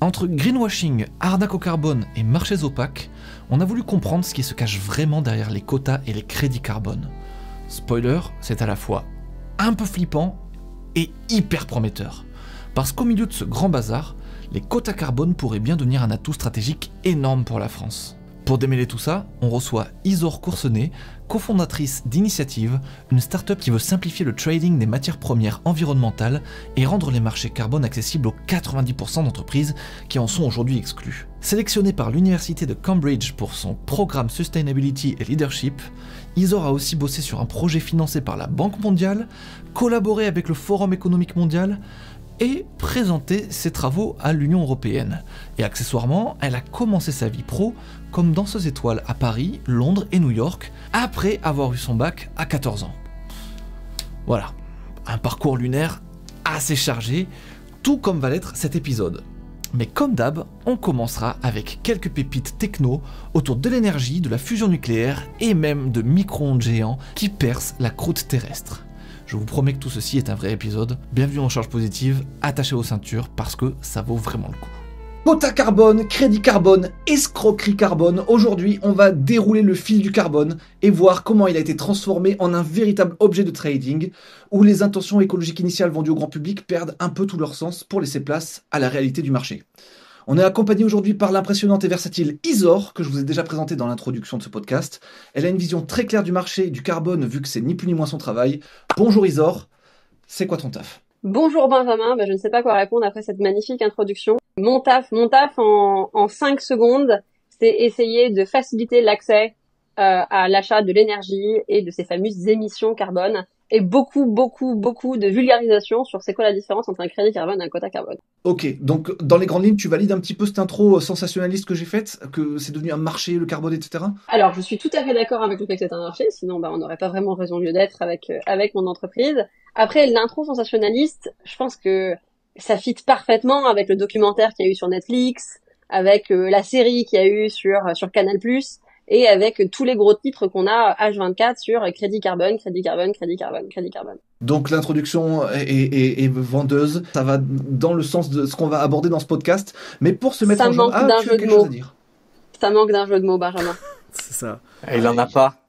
Entre greenwashing, arnaque au carbone et marchés opaques, on a voulu comprendre ce qui se cache vraiment derrière les quotas et les crédits carbone. Spoiler, c'est à la fois un peu flippant et hyper prometteur. Parce qu'au milieu de ce grand bazar, les quotas carbone pourraient bien devenir un atout stratégique énorme pour la France. Pour démêler tout ça, on reçoit Isor Coursenet, cofondatrice d'Initiative, une start-up qui veut simplifier le trading des matières premières environnementales et rendre les marchés carbone accessibles aux 90% d'entreprises qui en sont aujourd'hui exclues. Sélectionnée par l'université de Cambridge pour son programme Sustainability et Leadership, Isor a aussi bossé sur un projet financé par la Banque mondiale, collaboré avec le Forum économique mondial, et présenter ses travaux à l'Union européenne. Et accessoirement, elle a commencé sa vie pro comme danseuse étoile à Paris, Londres et New York, après avoir eu son bac à 14 ans. Voilà, un parcours lunaire assez chargé, tout comme va l'être cet épisode. Mais comme d'hab, on commencera avec quelques pépites techno autour de l'énergie, de la fusion nucléaire et même de micro-ondes géants qui percent la croûte terrestre. Je vous promets que tout ceci est un vrai épisode. Bienvenue en charge positive, attachez vos ceintures parce que ça vaut vraiment le coup. Quota carbone, crédit carbone, escroquerie carbone. Aujourd'hui, on va dérouler le fil du carbone et voir comment il a été transformé en un véritable objet de trading où les intentions écologiques initiales vendues au grand public perdent un peu tout leur sens pour laisser place à la réalité du marché. On est accompagné aujourd'hui par l'impressionnante et versatile Isor, que je vous ai déjà présenté dans l'introduction de ce podcast. Elle a une vision très claire du marché du carbone, vu que c'est ni plus ni moins son travail. Bonjour Isor, c'est quoi ton taf ? Bonjour Benjamin, je ne sais pas quoi répondre après cette magnifique introduction. Mon taf en 5 secondes, c'est essayer de faciliter l'accès à l'achat de l'énergie et de ces fameuses émissions carbone. Et beaucoup de vulgarisation sur c'est quoi la différence entre un crédit carbone et un quota carbone. Ok, donc dans les grandes lignes, tu valides un petit peu cette intro sensationnaliste que j'ai faite, que c'est devenu un marché, le carbone, etc. Alors, je suis tout à fait d'accord avec le fait que c'est un marché, sinon on n'aurait pas vraiment raison de lieu d'être avec mon entreprise. Après, l'intro sensationnaliste, je pense que ça fit parfaitement avec le documentaire qu'il y a eu sur Netflix, avec la série qu'il y a eu sur Canal+, et avec tous les gros titres qu'on a H24 sur crédit carbone. Donc l'introduction est vendeuse, ça va dans le sens de ce qu'on va aborder dans ce podcast, mais pour se mettre en jeu, tu as quelque chose à dire. Ça manque d'un jeu de mots, Benjamin. C'est ça. Il en a pas.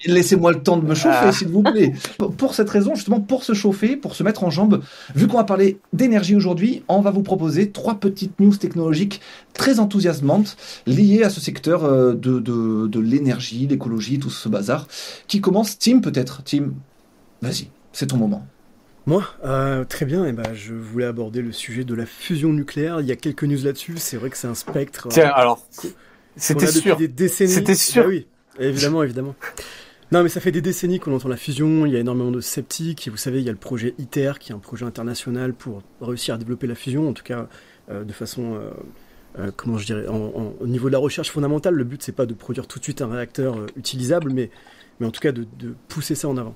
Laissez-moi le temps de me chauffer, s'il vous plaît. Pour cette raison, justement, pour se chauffer, pour se mettre en jambe, vu qu'on va parler d'énergie aujourd'hui, on va vous proposer 3 petites news technologiques très enthousiasmantes liées à ce secteur de l'énergie, l'écologie, tout ce bazar, qui commence. Tim, peut-être. Tim, vas-y, c'est ton moment. Moi, très bien. Je voulais aborder le sujet de la fusion nucléaire. Il y a quelques news là-dessus. C'est vrai que c'est un spectre. Tiens, alors, c'était sûr. Des décennies. C'était sûr. Bah oui. Évidemment. Non, mais ça fait des décennies qu'on entend la fusion, il y a énormément de sceptiques, et vous savez, il y a le projet ITER, qui est un projet international pour réussir à développer la fusion, en tout cas, de façon, au niveau de la recherche fondamentale, le but, c'est pas de produire tout de suite un réacteur utilisable, mais en tout cas de pousser ça en avant.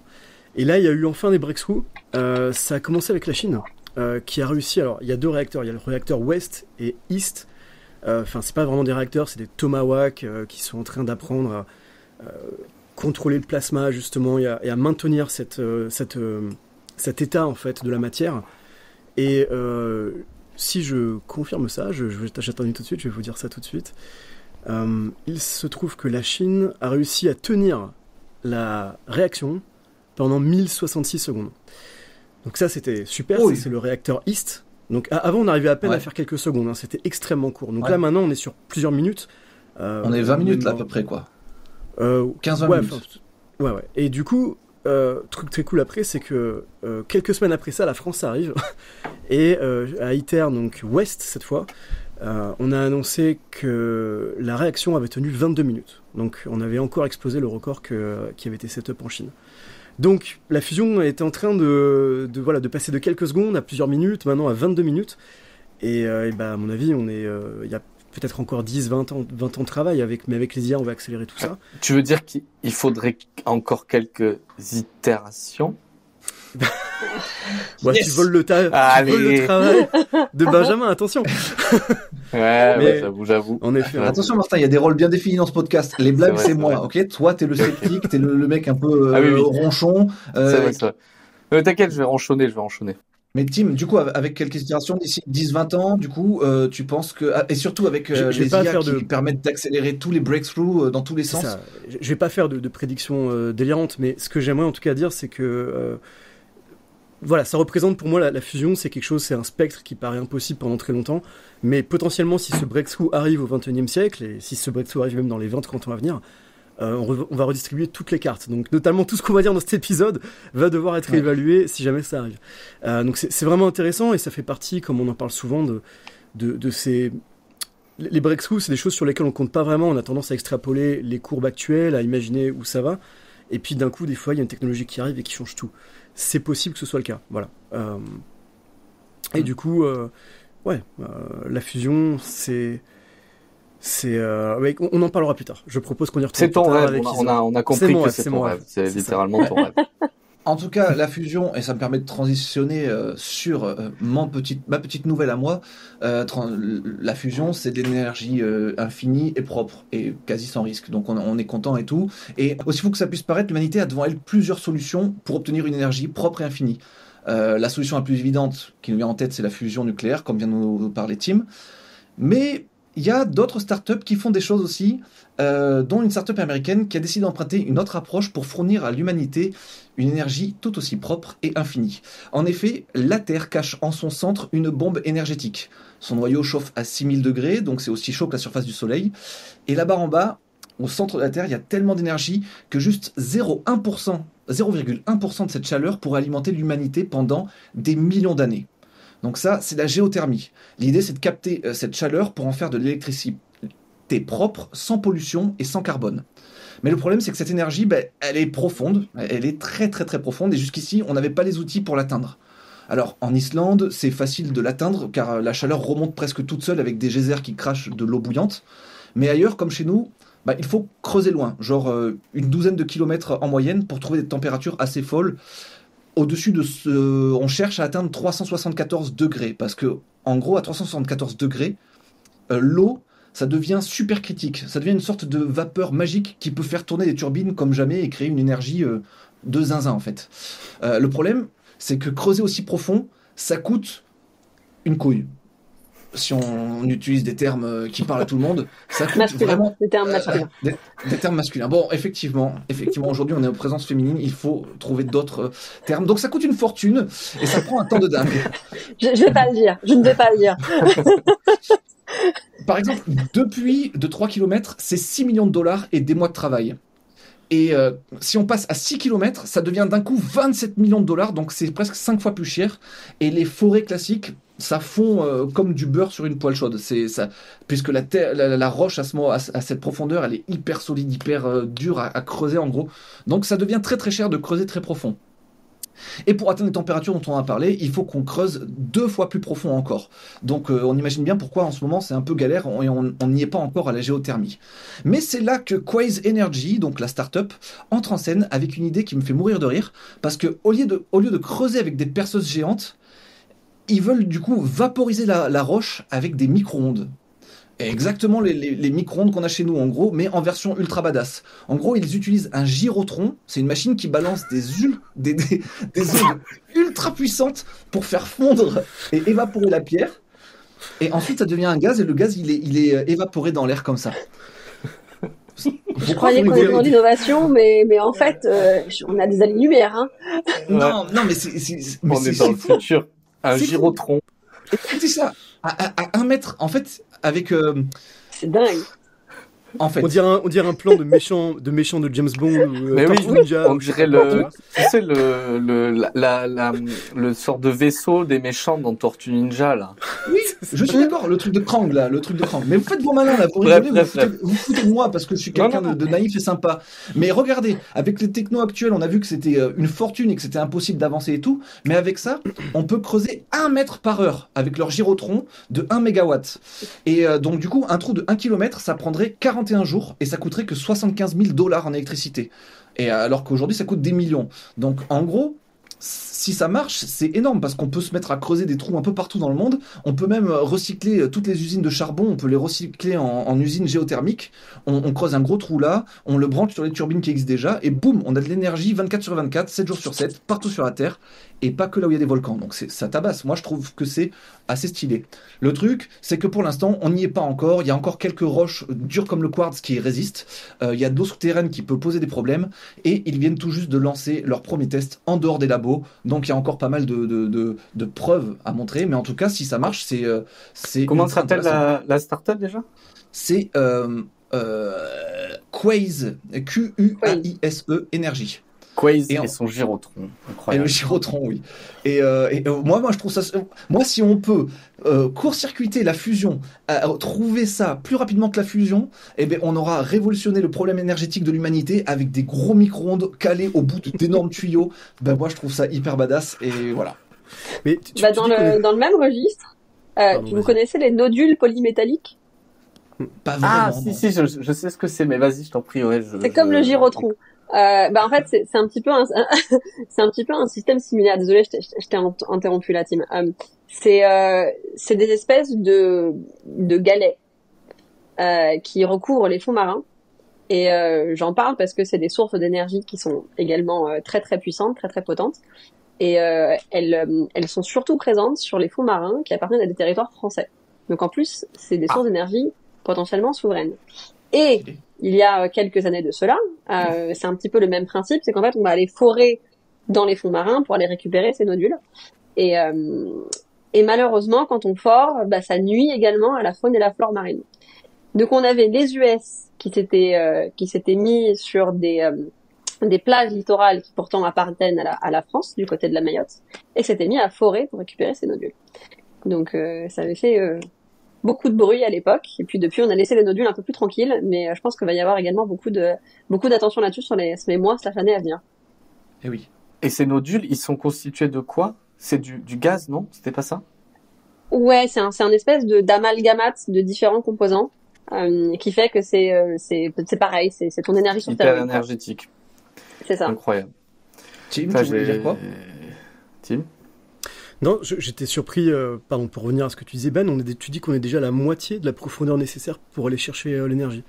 Et là, il y a eu enfin des breakthroughs, ça a commencé avec la Chine, qui a réussi, alors, il y a 2 réacteurs, il y a le réacteur West et East, c'est pas vraiment des réacteurs, c'est des Tomahawk qui sont en train d'apprendre à contrôler le plasma justement et à maintenir cet état en fait de la matière. Et si je confirme ça, j'attendais tout de suite, je vais vous dire ça tout de suite. Il se trouve que la Chine a réussi à tenir la réaction pendant 1066 secondes. Donc ça c'était super, oui. C'est le réacteur East. Donc avant on arrivait à peine à faire quelques secondes, hein, c'était extrêmement court. Donc là maintenant on est sur plusieurs minutes. On est 20 minutes là à peu près quoi. 15-20 minutes. Ouais. Et du coup, truc très cool après, c'est que quelques semaines après ça, la France arrive. Et à ITER, donc West cette fois, on a annoncé que la réaction avait tenu 22 minutes. Donc on avait encore explosé le record qui avait été set-up en Chine. Donc la fusion est en train de passer de quelques secondes à plusieurs minutes, maintenant à 22 minutes. Et à mon avis, il y a peut-être encore 10, 20 ans de travail, mais avec les IA, on va accélérer tout ça. Tu veux dire qu'il faudrait encore quelques itérations? Yes. Tu voles le travail de Benjamin, attention. Ouais, j'avoue. En effet. Attention Martin, il y a des rôles bien définis dans ce podcast. Les blagues, c'est moi, ok? Toi, t'es le sceptique, t'es le mec un peu ronchon. C'est vrai. Mais t'inquiète, je vais ronchonner. Mais Tim, du coup, avec quelques itérations d'ici 10-20 ans, du coup, tu penses que... Et surtout avec Je vais les pas IA faire qui permettent d'accélérer tous les breakthroughs dans tous les C'est sens. ça. Je vais pas faire de prédictions délirantes, mais ce que j'aimerais en tout cas dire, c'est que voilà, ça représente pour moi la fusion, c'est quelque chose, c'est un spectre qui paraît impossible pendant très longtemps, mais potentiellement si ce breakthrough arrive au XXIe siècle, et si ce breakthrough arrive même dans les 20-30 ans à venir, on va redistribuer toutes les cartes. Donc notamment tout ce qu'on va dire dans cet épisode va devoir être évalué si jamais ça arrive. Donc c'est vraiment intéressant et ça fait partie, comme on en parle souvent, de ces... Les breakthroughs, c'est des choses sur lesquelles on compte pas vraiment, on a tendance à extrapoler les courbes actuelles, à imaginer où ça va, et puis d'un coup, des fois, il y a une technologie qui arrive et qui change tout. C'est possible que ce soit le cas, voilà. Et du coup, la fusion, on en parlera plus tard. Je propose qu'on y retourne. C'est ton rêve, on a compris que c'est ton rêve. C'est littéralement ton rêve. En tout cas, la fusion, et ça me permet de transitionner sur ma petite nouvelle à moi, la fusion, c'est de l'énergie infinie et propre, et quasi sans risque. Donc on est content et tout. Et aussi fou que ça puisse paraître, l'humanité a devant elle plusieurs solutions pour obtenir une énergie propre et infinie. La solution la plus évidente qui nous vient en tête, c'est la fusion nucléaire, comme vient de nous parler Tim. Mais il y a d'autres startups qui font des choses aussi, dont une startup américaine qui a décidé d'emprunter une autre approche pour fournir à l'humanité une énergie tout aussi propre et infinie. En effet, la Terre cache en son centre une bombe énergétique. Son noyau chauffe à 6000 degrés, donc c'est aussi chaud que la surface du Soleil. Et là-bas en bas, au centre de la Terre, il y a tellement d'énergie que juste 0,1% de cette chaleur pourrait alimenter l'humanité pendant des millions d'années. Donc ça, c'est la géothermie. L'idée, c'est de capter cette chaleur pour en faire de l'électricité propre, sans pollution et sans carbone. Mais le problème, c'est que cette énergie, elle est profonde, elle est très très très profonde, et jusqu'ici, on n'avait pas les outils pour l'atteindre. Alors, en Islande, c'est facile de l'atteindre, car la chaleur remonte presque toute seule avec des geysers qui crachent de l'eau bouillante. Mais ailleurs, comme chez nous, il faut creuser loin, genre une douzaine de kilomètres en moyenne, pour trouver des températures assez folles. Au-dessus de on cherche à atteindre 374 degrés, parce que, en gros, à 374 degrés, l'eau, ça devient super critique. Ça devient une sorte de vapeur magique qui peut faire tourner des turbines comme jamais et créer une énergie de zinzin, en fait. Le problème, c'est que creuser aussi profond, ça coûte une couille. Si on utilise des termes qui parlent à tout le monde, ça coûte vraiment... Des termes masculins. Des termes masculins. Bon, effectivement, aujourd'hui, on est en présence féminine, il faut trouver d'autres termes. Donc, ça coûte une fortune et ça prend un temps de dingue. Je vais pas le dire. Je ne vais pas le dire. Par exemple, depuis de 3 km, c'est 6 millions de dollars et des mois de travail. Et si on passe à 6 km, ça devient d'un coup 27 millions de dollars, donc c'est presque 5 fois plus cher. Et les forêts classiques, ça fond comme du beurre sur une poêle chaude. C'est ça, puisque la roche à cette profondeur, elle est hyper solide, hyper dure à creuser en gros. Donc ça devient très très cher de creuser très profond. Et pour atteindre les températures dont on a parlé, il faut qu'on creuse 2 fois plus profond encore. Donc on imagine bien pourquoi en ce moment c'est un peu galère et on n'y est pas encore à la géothermie. Mais c'est là que Quaise Energy, donc la start-up, entre en scène avec une idée qui me fait mourir de rire, parce que au lieu de creuser avec des perceuses géantes, ils veulent du coup vaporiser la roche avec des micro-ondes. Exactement les micro-ondes qu'on a chez nous en gros, mais en version ultra badass. En gros, ils utilisent un gyrotron, c'est une machine qui balance des ondes ultra puissantes pour faire fondre et évaporer la pierre. Et ensuite, ça devient un gaz et le gaz, il est évaporé dans l'air comme ça. Je croyais qu'on était dans l'innovation, mais en fait, on a des années-lumière. Hein. Non, mais on est dans le futur. Un gyrotron. C'est ça. À 1 mètre, en fait, avec... C'est dingue. En fait. On dirait un plan de méchant de James Bond ou mais oui, Ninja. On dirait le sort de vaisseau des méchants dans Tortue Ninja, là. Oui, je suis d'accord, le truc de Krang, là, le truc de Krang. Mais vous faites vos malins, là, pour rigoler, vous foutez de moi parce que je suis quelqu'un de naïf et sympa. Mais regardez, avec les technos actuels, on a vu que c'était une fortune et que c'était impossible d'avancer et tout. Mais avec ça, on peut creuser 1 mètre par heure avec leur gyrotron de 1 mégawatt. Et donc, du coup, un trou de 1 km, ça prendrait 41 jours et ça coûterait que 75 000 $ en électricité. Et alors qu'aujourd'hui, ça coûte des millions. Donc, en gros, si ça marche, c'est énorme parce qu'on peut se mettre à creuser des trous un peu partout dans le monde. On peut même recycler toutes les usines de charbon, on peut les recycler en usines géothermiques. On creuse un gros trou là, on le branche sur les turbines qui existent déjà et boum, on a de l'énergie 24 sur 24, 7 jours sur 7, partout sur la Terre et pas que là où il y a des volcans. Donc ça tabasse. Moi, je trouve que c'est assez stylé. Le truc, c'est que pour l'instant, on n'y est pas encore. Il y a encore quelques roches dures comme le quartz qui résistent. Il y a de l'eau souterraine qui peut poser des problèmes et ils viennent tout juste de lancer leur premier test en dehors des labos. Donc il y a encore pas mal de preuves à montrer, mais en tout cas, si ça marche, c'est Comment ultra s'appelle intéressant. la startup déjà? C'est Quaise, Quaise Énergie. Quaise Et et son gyrotron. Et le Incroyable. gyrotron, oui. Moi, je trouve ça. Moi, si on peut court-circuiter la fusion, trouver ça plus rapidement que la fusion, eh ben, on aura révolutionné le problème énergétique de l'humanité avec des gros micro-ondes calés au bout d'énormes tuyaux. Ben, moi, je trouve ça hyper badass. Et voilà. Mais Dans le même registre, Pardon, vous vas-y. connaissez les nodules polymétalliques? Pas vraiment. Ah, non. si, je sais ce que c'est, mais vas-y, je t'en prie, ouais. C'est comme le gyrotron. En fait, c'est un petit peu c'est un petit peu un système similaire. Désolée, je t'ai interrompu la team. C'est des espèces de galets qui recouvrent les fonds marins. Et j'en parle parce que c'est des sources d'énergie qui sont également très très puissantes, très très potentes. Et elles sont surtout présentes sur les fonds marins qui appartiennent à des territoires français. Donc en plus, c'est des sources d'énergie potentiellement souveraines. Et il y a quelques années de cela, c'est un petit peu le même principe, c'est qu'en fait on va aller forer dans les fonds marins pour aller récupérer ces nodules. Et malheureusement, quand on fore, ça nuit également à la faune et la flore marine. Donc on avait les US qui s'étaient mis sur des plages littorales qui pourtant appartiennent à la France, du côté de la Mayotte, et s'étaient mis à forer pour récupérer ces nodules. Donc ça avait fait beaucoup de bruit à l'époque, et puis depuis on a laissé les nodules un peu plus tranquilles, mais je pense qu'il va y avoir également beaucoup d'attention là-dessus sur les mois/années à venir. Et oui. Et ces nodules, ils sont constitués de quoi? C'est du gaz, non? C'était pas ça? Ouais, c'est un espèce d'amalgamate de différents composants qui fait que c'est pareil, c'est ton énergie sur Hyper Terre. énergétique. C'est ça. Incroyable. Tim, Enfin, tu voulais dire quoi? Tim? Non, j'étais surpris, pardon, pour revenir à ce que tu disais, Ben, tu dis qu'on est déjà à la moitié de la profondeur nécessaire pour aller chercher l'énergie.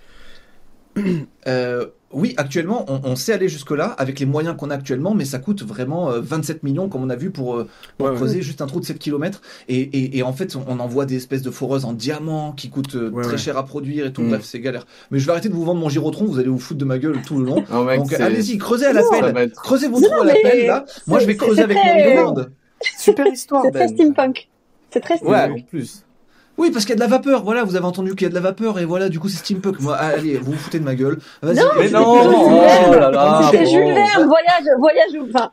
Oui, actuellement, on sait aller jusque-là avec les moyens qu'on a actuellement, mais ça coûte vraiment 27 millions, comme on a vu, pour creuser juste un trou de 7 km. Et en fait, on envoie des espèces de foreuses en diamant qui coûtent très cher à produire et tout. Bref, c'est galère. Mais je vais arrêter de vous vendre mon gyrotron, vous allez vous foutre de ma gueule tout le long. Non, mec, Donc c'est- allez-y, creusez à ça va l'appel. être- Creusez vos trous à mais l'appel, là. Moi, je vais c'est creuser avec mon très- micro-ondes. Super histoire, C'est très Ben. steampunk. C'est très Ouais, steampunk. en plus. Oui, parce qu'il y a de la vapeur. Voilà, vous avez entendu qu'il y a de la vapeur, et voilà, du coup, c'est steampunk. Moi, allez, vous vous foutez de ma gueule. Vas-y. Non, Mais c'était non, Jules Verne. oh là là. C'était bon. Jules Verne, voyage, enfin,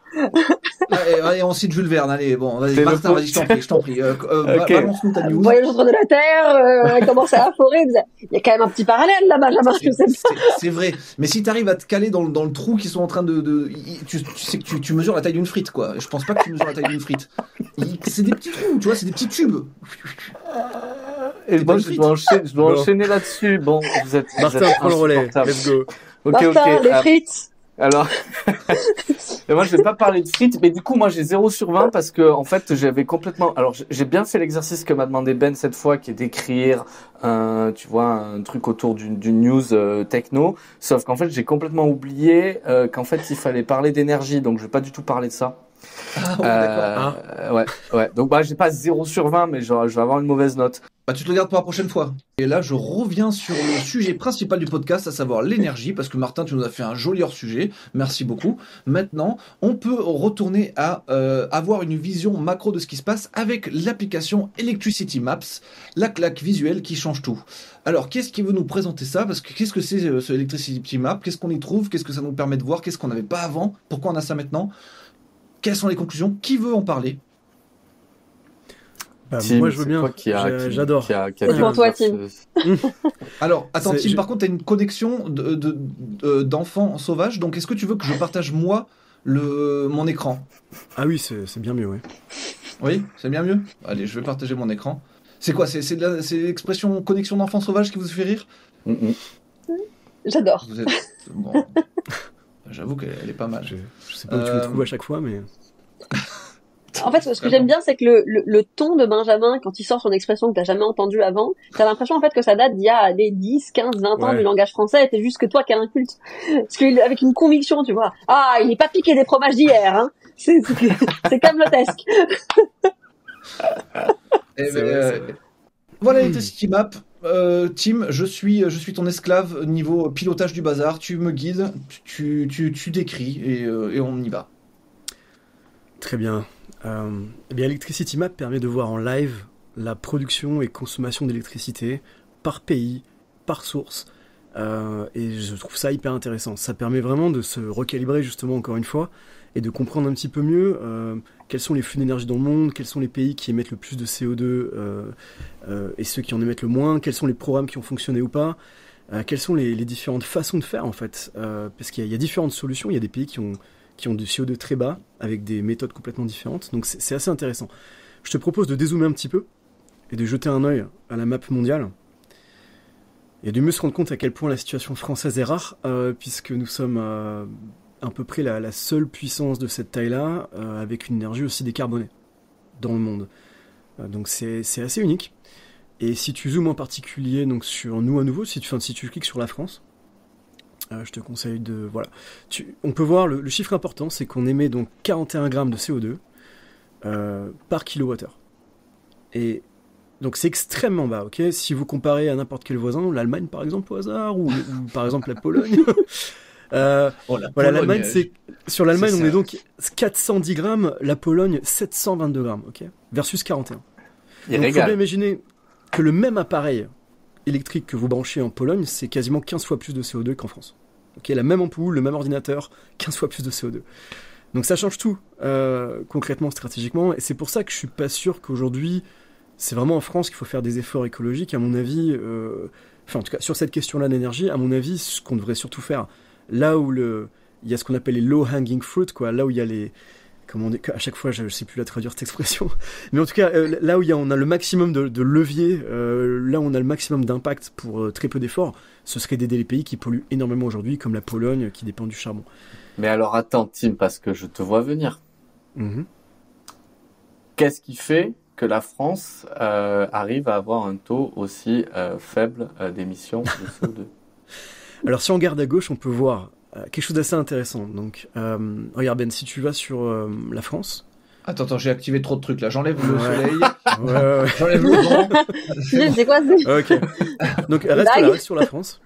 Allez, on cite Jules Verne. Allez, bon, vas-y, C'est le Martin, faux. vas-y, je t'en prie. Ok. Balance-nous ta news. voyage autour de la Terre, commencer à forer. Il y a quand même un petit parallèle là-bas, je sais pas. C'est vrai, mais si t'arrives à te caler dans le trou qu'ils sont en train tu sais que tu mesures la taille d'une frite, quoi. Je pense pas que tu mesures la taille d'une frite. C'est des petits trous, tu vois, c'est des petits tubes. Et T'es moi, pas je une dois Bon. enchaîner là-dessus. Bon, vous êtes Martin, prends le relais. insupportable. Let's go. Ok, Martin, ok. les frites. Alors, mais moi, je vais pas parler de frites, mais du coup, moi, j'ai 0 sur 20 parce que, en fait, j'avais complètement, alors, j'ai bien fait l'exercice que m'a demandé Ben cette fois, qui est d'écrire tu vois, un truc autour d'une news techno. Sauf qu'en fait, j'ai complètement oublié qu'en fait, il fallait parler d'énergie, donc je vais pas du tout parler de ça. Ah, ouais, d'accord. Ouais. Donc, j'ai pas 0 sur 20, mais genre, je vais avoir une mauvaise note. Bah, tu te le gardes pour la prochaine fois. Et là, je reviens sur le sujet principal du podcast, à savoir l'énergie, parce que Martin, tu nous as fait un joli hors-sujet. Merci beaucoup. Maintenant, on peut retourner à avoir une vision macro de ce qui se passe avec l'application Electricity Maps, la claque visuelle qui change tout. Alors, qu'est-ce qui veut nous présenter ça? Parce que qu'est-ce que c'est ce Electricity Map? Qu'est-ce qu'on y trouve? Qu'est-ce que ça nous permet de voir? Qu'est-ce qu'on n'avait pas avant? Pourquoi on a ça maintenant? Quelles sont les conclusions? Qui veut en parler? Bah, Tim, moi, je veux c'est bien. toi J'adore. qui a C'est pour dû toi, faire Tim. Alors, attends, C'est- Tim, je- par contre, t'as une connexion d'enfants sauvages, donc est-ce que tu veux que je partage moi mon écran? Ah oui, c'est bien mieux, ouais. Oui, c'est bien mieux? Allez, je vais partager mon écran. C'est quoi? C'est l'expression connexion d'enfants sauvages qui vous fait rire? J'adore. Vous êtes... Bon. J'avoue qu'elle est pas mal. Je sais pas où tu le trouves à chaque fois, mais... En fait, ce que j'aime bien, c'est que le ton de Benjamin, quand il sort son expression que t'as jamais entendue avant, t'as l'impression, en fait, que ça date d'il y a des 10, 15, 20 ans Ouais. du langage français, et c'est juste que toi qui as un culte. Parce que, avec une conviction, tu vois. Ah, il est pas piqué des fromages d'hier, hein. C'est camelotesque. Eh C'est ben, vrai, c'est vrai. voilà Electricity Map. Tim, je suis ton esclave niveau pilotage du bazar. Tu me guides, tu décris et on y va. Très bien. Eh bien, Electricity Map permet de voir en live la production et consommation d'électricité par pays, par source. Et je trouve ça hyper intéressant. Ça permet vraiment de se recalibrer justement encore une fois et de comprendre un petit peu mieux quels sont les flux d'énergie dans le monde, quels sont les pays qui émettent le plus de CO2 et ceux qui en émettent le moins, quels sont les programmes qui ont fonctionné ou pas, quelles sont les différentes façons de faire en fait. Parce qu'il y a différentes solutions, il y a des pays qui ont du CO2 très bas avec des méthodes complètement différentes. Donc c'est assez intéressant. Je te propose de dézoomer un petit peu et de jeter un œil à la map mondiale et de mieux se rendre compte à quel point la situation française est rare, puisque nous sommes à peu près la seule puissance de cette taille-là, avec une énergie aussi décarbonée dans le monde. Donc c'est assez unique. Et si tu zoomes en particulier donc sur nous à nouveau, si tu cliques sur la France, je te conseille de... Voilà. On peut voir le chiffre important, c'est qu'on émet donc 41 grammes de CO2 par kilowattheure. Et donc c'est extrêmement bas, ok. Si vous comparez à n'importe quel voisin, l'Allemagne par exemple au hasard, ou par exemple la Pologne. La Voilà, Pologne, l'Allemagne, sur l'Allemagne, c'est on ça. est donc 410 grammes, la Pologne 722 grammes, ok, versus 41. Il Donc il faut bien régale. imaginer que le même appareil électrique que vous branchez en Pologne, c'est quasiment 15 fois plus de CO2 qu'en France. Ok, la même ampoule, le même ordinateur, 15 fois plus de CO2. Donc ça change tout, concrètement, stratégiquement, et c'est pour ça que je suis pas sûr qu'aujourd'hui, c'est vraiment en France qu'il faut faire des efforts écologiques, à mon avis, enfin en tout cas sur cette question-là d'énergie, à mon avis, ce qu'on devrait surtout faire, là où il y a ce qu'on appelle les low hanging fruit, quoi, là où il y a les... Comment on dit, à chaque fois, je sais plus la traduire cette expression, mais en tout cas, là où on a le maximum de levier, là où on a le maximum d'impact pour très peu d'efforts, ce serait d'aider les pays qui polluent énormément aujourd'hui, comme la Pologne, qui dépend du charbon. Mais alors attends, Tim, parce que je te vois venir. Mhm. Qu'est-ce qui fait que la France arrive à avoir un taux aussi faible d'émissions de CO2? Alors si on regarde à gauche, on peut voir quelque chose d'assez intéressant. Donc, regarde Ben, si tu vas sur la France... Attends, j'ai activé trop de trucs là. J'enlève le Ouais. soleil, Ouais. j'enlève le vent. C'est quoi ce... Ok. Donc reste là, reste sur la France.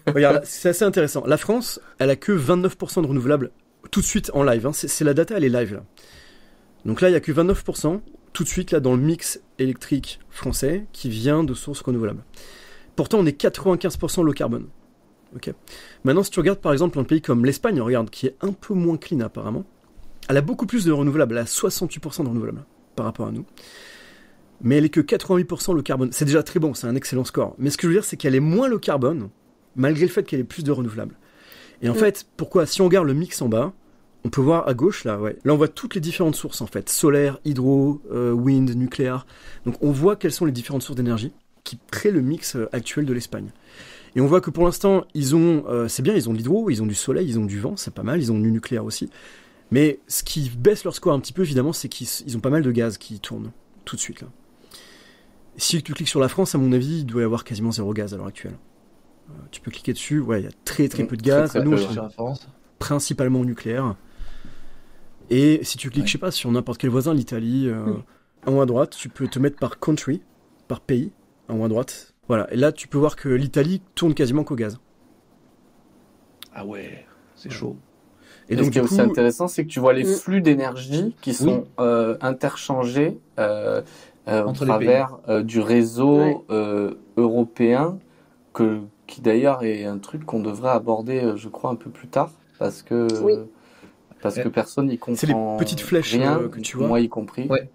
Regarde, c'est assez intéressant. La France, elle a que 29% de renouvelables tout de suite en live. Hein. C'est la data, elle est live là. Donc là, il y a que 29% tout de suite là dans le mix électrique français qui vient de sources renouvelables. Pourtant, on est 95% low carbone. Ok. Maintenant, si tu regardes par exemple un pays comme l'Espagne, regarde, qui est un peu moins clean apparemment, elle a beaucoup plus de renouvelables, elle a 68% de renouvelables par rapport à nous. Mais elle est que 88% low carbone. C'est déjà très bon, c'est un excellent score. Mais ce que je veux dire, c'est qu'elle est moins low carbone, malgré le fait qu'elle ait plus de renouvelables. Et en fait, pourquoi? Si on regarde le mix en bas, on peut voir à gauche, là, ouais. Là, on voit toutes les différentes sources, en fait. Solaire, hydro, wind, nucléaire. Donc, on voit quelles sont les différentes sources d'énergie qui créent le mix actuel de l'Espagne. Et on voit que pour l'instant, ils ont, c'est bien, ils ont de l'hydro, ils ont du soleil, ils ont du vent, c'est pas mal, ils ont du nucléaire aussi. Mais ce qui baisse leur score un petit peu, évidemment, c'est qu'ils ont pas mal de gaz qui tournent tout de suite, là. Si tu cliques sur la France, à mon avis, il doit y avoir quasiment zéro gaz à l'heure actuelle. Tu peux cliquer dessus, ouais, il y a très peu de gaz. Très Nous, peu, on est Sur la France. principalement au nucléaire. Et si tu cliques, Ouais. je sais pas, sur n'importe quel voisin, l'Italie, en haut à droite, tu peux te mettre par country, par pays, en haut à droite. Voilà, et là, tu peux voir que l'Italie tourne quasiment qu'au gaz. Ah ouais, c'est chaud. Et Et donc, ce qui est du aussi coup, intéressant, c'est que tu vois les Mm. flux d'énergie qui sont interchangés au Entre les travers du réseau Ouais. européen, qui d'ailleurs est un truc qu'on devrait aborder, je crois, un peu plus tard, parce que Oui. personne n'y comprend c'est les petites flèches rien, que tu vois. moi y compris. Ouais.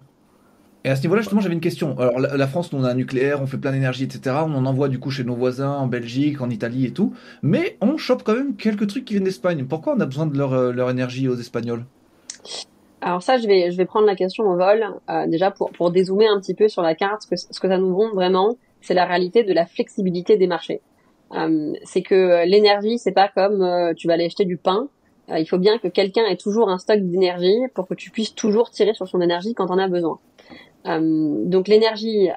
Et à ce niveau-là, justement, j'avais une question. Alors, la France, nous, on a un nucléaire, on fait plein d'énergie, etc. On en envoie du coup chez nos voisins, en Belgique, en Italie et tout. Mais on chope quand même quelques trucs qui viennent d'Espagne. Pourquoi on a besoin de leur énergie aux Espagnols? Alors ça, je vais prendre la question au vol. Déjà pour dézoomer un petit peu sur la carte, ce que ça nous montre vraiment, c'est la réalité de la flexibilité des marchés. C'est que l'énergie, c'est pas comme tu vas aller acheter du pain. il faut bien que quelqu'un ait toujours un stock d'énergie pour que tu puisses toujours tirer sur son énergie quand on a besoin. Donc l'énergie,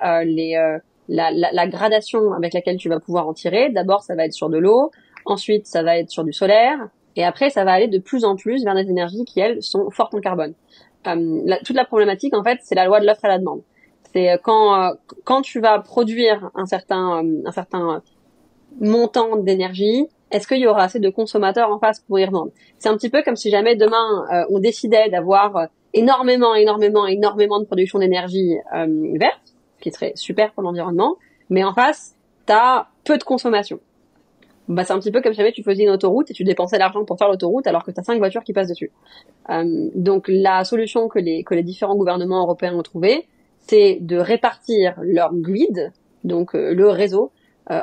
la gradation avec laquelle tu vas pouvoir en tirer, d'abord ça va être sur de l'eau, ensuite ça va être sur du solaire, et après ça va aller de plus en plus vers des énergies qui elles sont fortes en carbone. Toute la problématique en fait, c'est la loi de l'offre et la demande. C'est quand tu vas produire un certain montant d'énergie, est-ce qu'il y aura assez de consommateurs en face pour y revendre? C'est un petit peu comme si jamais demain on décidait d'avoir énormément de production d'énergie verte, ce qui serait super pour l'environnement, mais en face, t'as peu de consommation. Bah, c'est un petit peu comme si jamais tu faisais une autoroute et tu dépensais l'argent pour faire l'autoroute alors que t'as 5 voitures qui passent dessus. Donc la solution que les différents gouvernements européens ont trouvée, c'est de répartir leur grid, donc le réseau,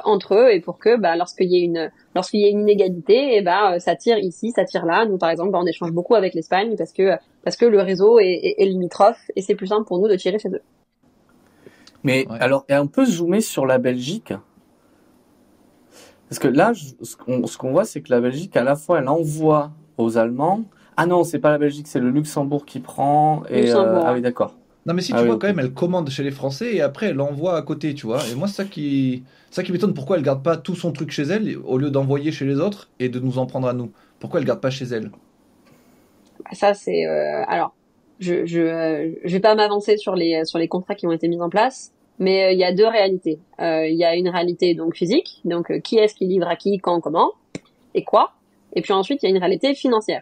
entre eux, et pour que lorsqu'il y a une inégalité, ça tire ici, ça tire là. Nous par exemple, on échange beaucoup avec l'Espagne parce que le réseau est limitrophe et c'est plus simple pour nous de tirer chez eux. Mais alors, et on peut zoomer sur la Belgique, parce que là, ce qu'on voit, c'est que la Belgique, à la fois, elle envoie aux Allemands. Ah non, c'est pas la Belgique, c'est le Luxembourg qui prend. Et ah oui, d'accord. Non mais si tu vois quand même, elle commande chez les Français et après elle envoie à côté, tu vois. Et moi c'est ça qui m'étonne, pourquoi elle garde pas tout son truc chez elle au lieu d'envoyer chez les autres et de nous en prendre à nous. Pourquoi elle garde pas chez elle? Ça c'est alors je vais pas m'avancer sur les contrats qui ont été mis en place, mais il y a deux réalités. Il y a une réalité donc physique, donc qui est-ce qui livre à qui, quand, comment et quoi. Et puis ensuite il y a une réalité financière.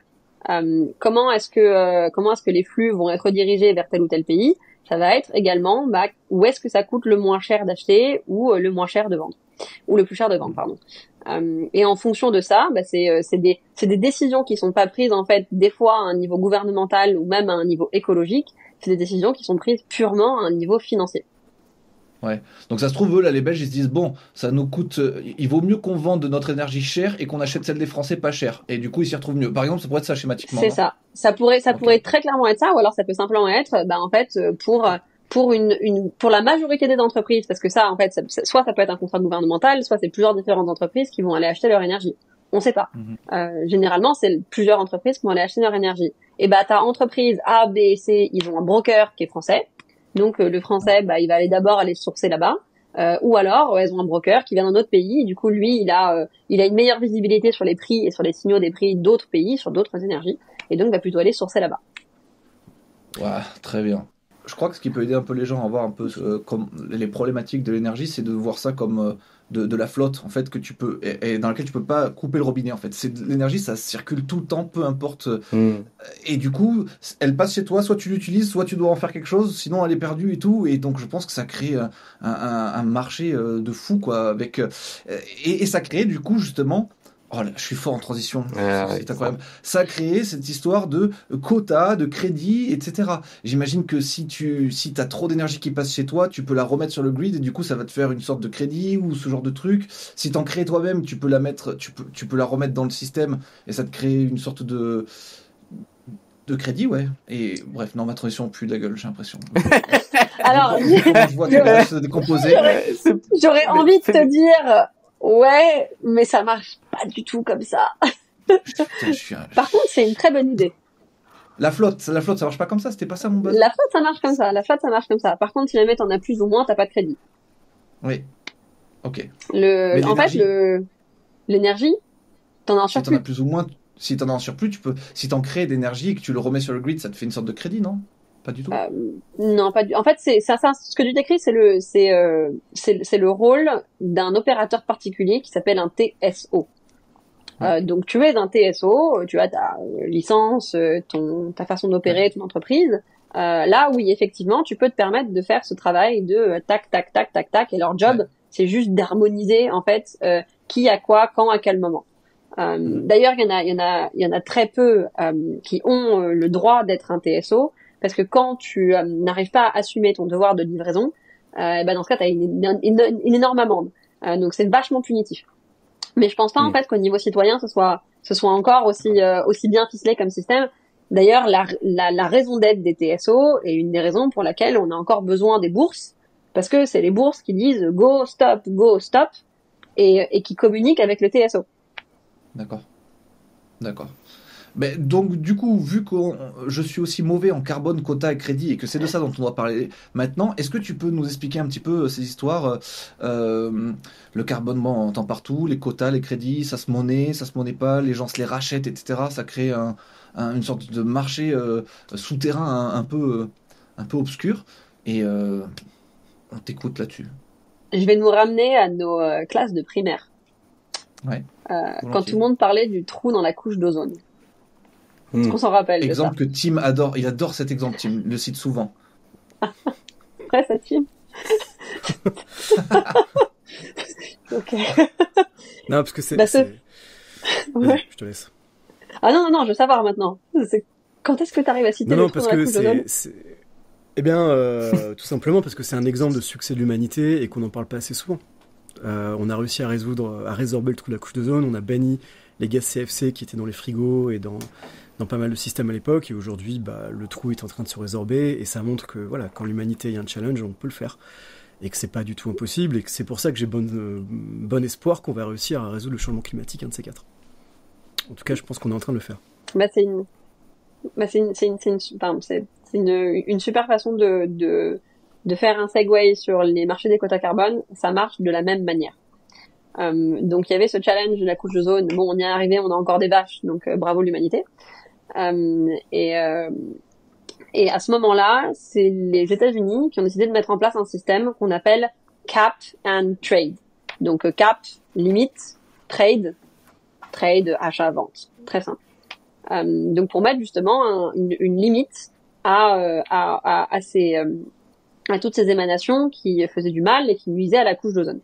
Comment est-ce que les flux vont être redirigés vers tel ou tel pays? Ça va être également où est-ce que ça coûte le moins cher d'acheter ou le moins cher de vendre, ou le plus cher de vendre, pardon. Et en fonction de ça, c'est des décisions qui sont pas prises en fait des fois à un niveau gouvernemental ou même à un niveau écologique. C'est des décisions qui sont prises purement à un niveau financier. Ouais. Donc ça se trouve, eux, là, les Belges, ils se disent, bon, ça nous coûte, il vaut mieux qu'on vende notre énergie chère et qu'on achète celle des Français pas chère. Et du coup, ils s'y retrouvent mieux. Par exemple, ça pourrait être ça schématiquement. C'est ça. Ça pourrait très clairement être ça, ou alors ça peut simplement être, en fait, pour la majorité des entreprises, parce que ça, en fait, soit ça peut être un contrat gouvernemental, soit c'est plusieurs différentes entreprises qui vont aller acheter leur énergie. On sait pas. Généralement, c'est plusieurs entreprises qui vont aller acheter leur énergie. Et t'as entreprise A, B et C, ils ont un broker qui est français. Donc le français, il va d'abord aller sourcer là-bas, ou alors elles ont un broker qui vient d'un autre pays. Et du coup, lui, il a une meilleure visibilité sur les prix et sur les signaux des prix d'autres pays, sur d'autres énergies, et donc va plutôt aller sourcer là-bas. Ouais, très bien. Je crois que ce qui peut aider un peu les gens à voir un peu comme les problématiques de l'énergie, c'est de voir ça comme de la flotte en fait que tu peux et dans laquelle tu peux pas couper le robinet en fait. C'est de l'énergie, ça circule tout le temps, peu importe. Et du coup, elle passe chez toi, soit tu l'utilises, soit tu dois en faire quelque chose, sinon elle est perdue et tout. Et donc je pense que ça crée un marché de fou quoi avec et ça crée du coup justement. Oh là, je suis fort en transition, c'est incroyable. Ça a créé cette histoire de quotas, de crédits, etc. J'imagine que si t'as trop d'énergie qui passe chez toi, tu peux la remettre sur le grid et du coup ça va te faire une sorte de crédit ou ce genre de truc. Si t'en crées toi-même, tu peux la remettre dans le système et ça te crée une sorte de crédit, ouais. Et bref, non, ma transition pue de la gueule, j'ai l'impression. Alors, je vois que se décomposer. J'aurais envie de te dire. Ouais, mais ça marche pas du tout comme ça. Putain, Par contre, c'est une très bonne idée. La flotte, ça marche pas comme ça, c'était pas ça mon buzz. La flotte, ça marche comme ça. Par contre, si jamais t'en as plus ou moins, t'as pas de crédit. Oui. Ok. L'énergie, t'en as un surplus. Si t'en as plus ou moins, si t'en as un surplus, si t'en crées d'énergie et que tu le remets sur le grid, ça te fait une sorte de crédit, non? Pas du tout. Non, pas du. En fait, c'est ça. Ce que tu décris, c'est le rôle d'un opérateur particulier qui s'appelle un TSO. Donc, tu es un TSO, tu as ta licence, ta façon d'opérer ton entreprise. Là, oui, effectivement, tu peux te permettre de faire ce travail de tac, tac, tac, tac, tac. Et leur job, c'est juste d'harmoniser en fait qui a quoi, quand, à quel moment. D'ailleurs, il y en a très peu qui ont le droit d'être un TSO. Parce que quand tu n'arrives pas à assumer ton devoir de livraison, dans ce cas, tu as une énorme amende. Donc c'est vachement punitif. Mais je pense pas en fait qu'au niveau citoyen, ce soit encore aussi bien ficelé comme système. D'ailleurs, la raison d'être des TSO est une des raisons pour laquelle on a encore besoin des bourses, parce que c'est les bourses qui disent go, stop, et qui communiquent avec le TSO. D'accord. Ben, donc, du coup, vu que je suis aussi mauvais en carbone, quota et crédit, et que c'est de ça dont on doit parler maintenant, est-ce que tu peux nous expliquer un petit peu ces histoires le carbone, bon, on entend partout, les quotas, les crédits, ça se monnaie pas, les gens se les rachètent, etc. Ça crée une sorte de marché souterrain un peu obscur. Et on t'écoute là-dessus. Je vais nous ramener à nos classes de primaire. Ouais, Quand tout volontiers. le monde parlait du trou dans la couche d'ozone. Est-ce qu'on s'en rappelle de ça? Exemple que Tim adore, il adore cet exemple, Tim le cite souvent. Ouais, ça te filme. Ok. Non, parce que c'est. Bah, c'est- Vas-y, Ouais. je te laisse. Ah non, je veux savoir maintenant. Quand est-ce que tu arrives à citer Non, le non, trou parce dans la que couche d'ozone? Eh bien, tout simplement parce que c'est un exemple de succès de l'humanité et qu'on n'en parle pas assez souvent. On a réussi à résorber le trou de la couche d'ozone, on a banni les gaz CFC qui étaient dans les frigos et dans pas mal de systèmes à l'époque, et aujourd'hui, bah, le trou est en train de se résorber, et ça montre que voilà, quand l'humanité a un challenge, on peut le faire. Et que c'est pas du tout impossible, et que c'est pour ça que j'ai bon espoir qu'on va réussir à résoudre le changement climatique, un de ces quatre. En tout cas, je pense qu'on est en train de le faire. Bah, c'est une super façon de faire un segue sur les marchés des quotas carbone. Ça marche de la même manière. Donc il y avait ce challenge de la couche d'ozone. Bon, on y est arrivé, on a encore des vaches, donc bravo l'humanité. Euh, et, euh, et à ce moment-là, c'est les États-Unis qui ont décidé de mettre en place un système qu'on appelle Cap and Trade. Donc Cap, limite, trade, achat-vente. Très simple. Donc pour mettre justement une limite à toutes ces émanations qui faisaient du mal et qui nuisaient à la couche d'ozone.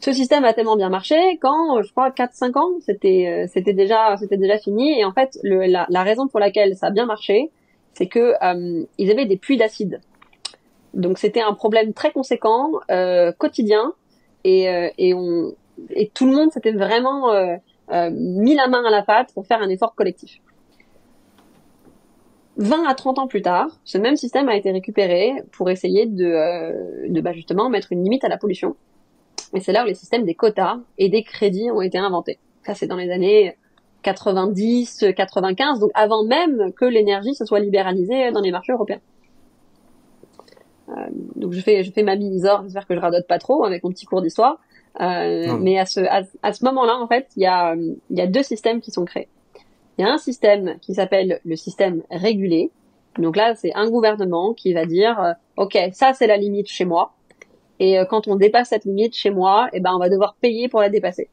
Ce système a tellement bien marché quand, je crois, 4-5 ans, c'était déjà fini. Et en fait, la raison pour laquelle ça a bien marché, c'est que ils avaient des puits d'acide. Donc c'était un problème très conséquent, quotidien, et tout le monde s'était vraiment mis la main à la pâte pour faire un effort collectif. 20 à 30 ans plus tard, ce même système a été récupéré pour essayer de justement mettre une limite à la pollution. Et c'est là où les systèmes des quotas et des crédits ont été inventés. Ça, c'est dans les années 90, 95, donc avant même que l'énergie se soit libéralisée dans les marchés européens. Donc je fais ma mini-zor, j'espère que je radote pas trop avec mon petit cours d'histoire. Mais à ce moment-là, en fait, il y a deux systèmes qui sont créés. Il y a un système qui s'appelle le système régulé. Donc là, c'est un gouvernement qui va dire, OK, ça c'est la limite chez moi. Et quand on dépasse cette limite chez moi, eh ben on va devoir payer pour la dépasser.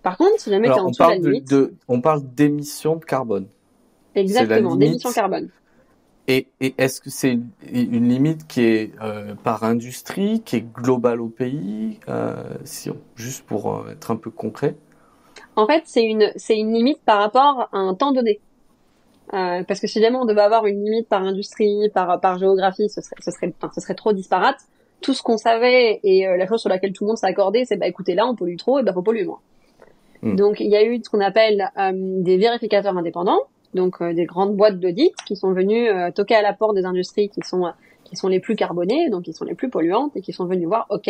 Par contre, si jamais tu es en dessous de la limite, on parle d'émissions de carbone. Exactement, d'émissions carbone. Et est-ce que c'est une limite qui est par industrie, qui est globale au pays, juste pour être un peu concret? En fait, c'est une limite par rapport à un temps donné. Parce que si jamais on devait avoir une limite par industrie, par géographie, ce serait trop disparate. Tout ce qu'on savait et la chose sur laquelle tout le monde s'est accordé, c'est écoutez, là on pollue trop, et faut polluer moins. Donc il y a eu ce qu'on appelle des vérificateurs indépendants, donc des grandes boîtes d'audit qui sont venues toquer à la porte des industries qui sont les plus carbonées, donc qui sont les plus polluantes, et qui sont venues voir, OK,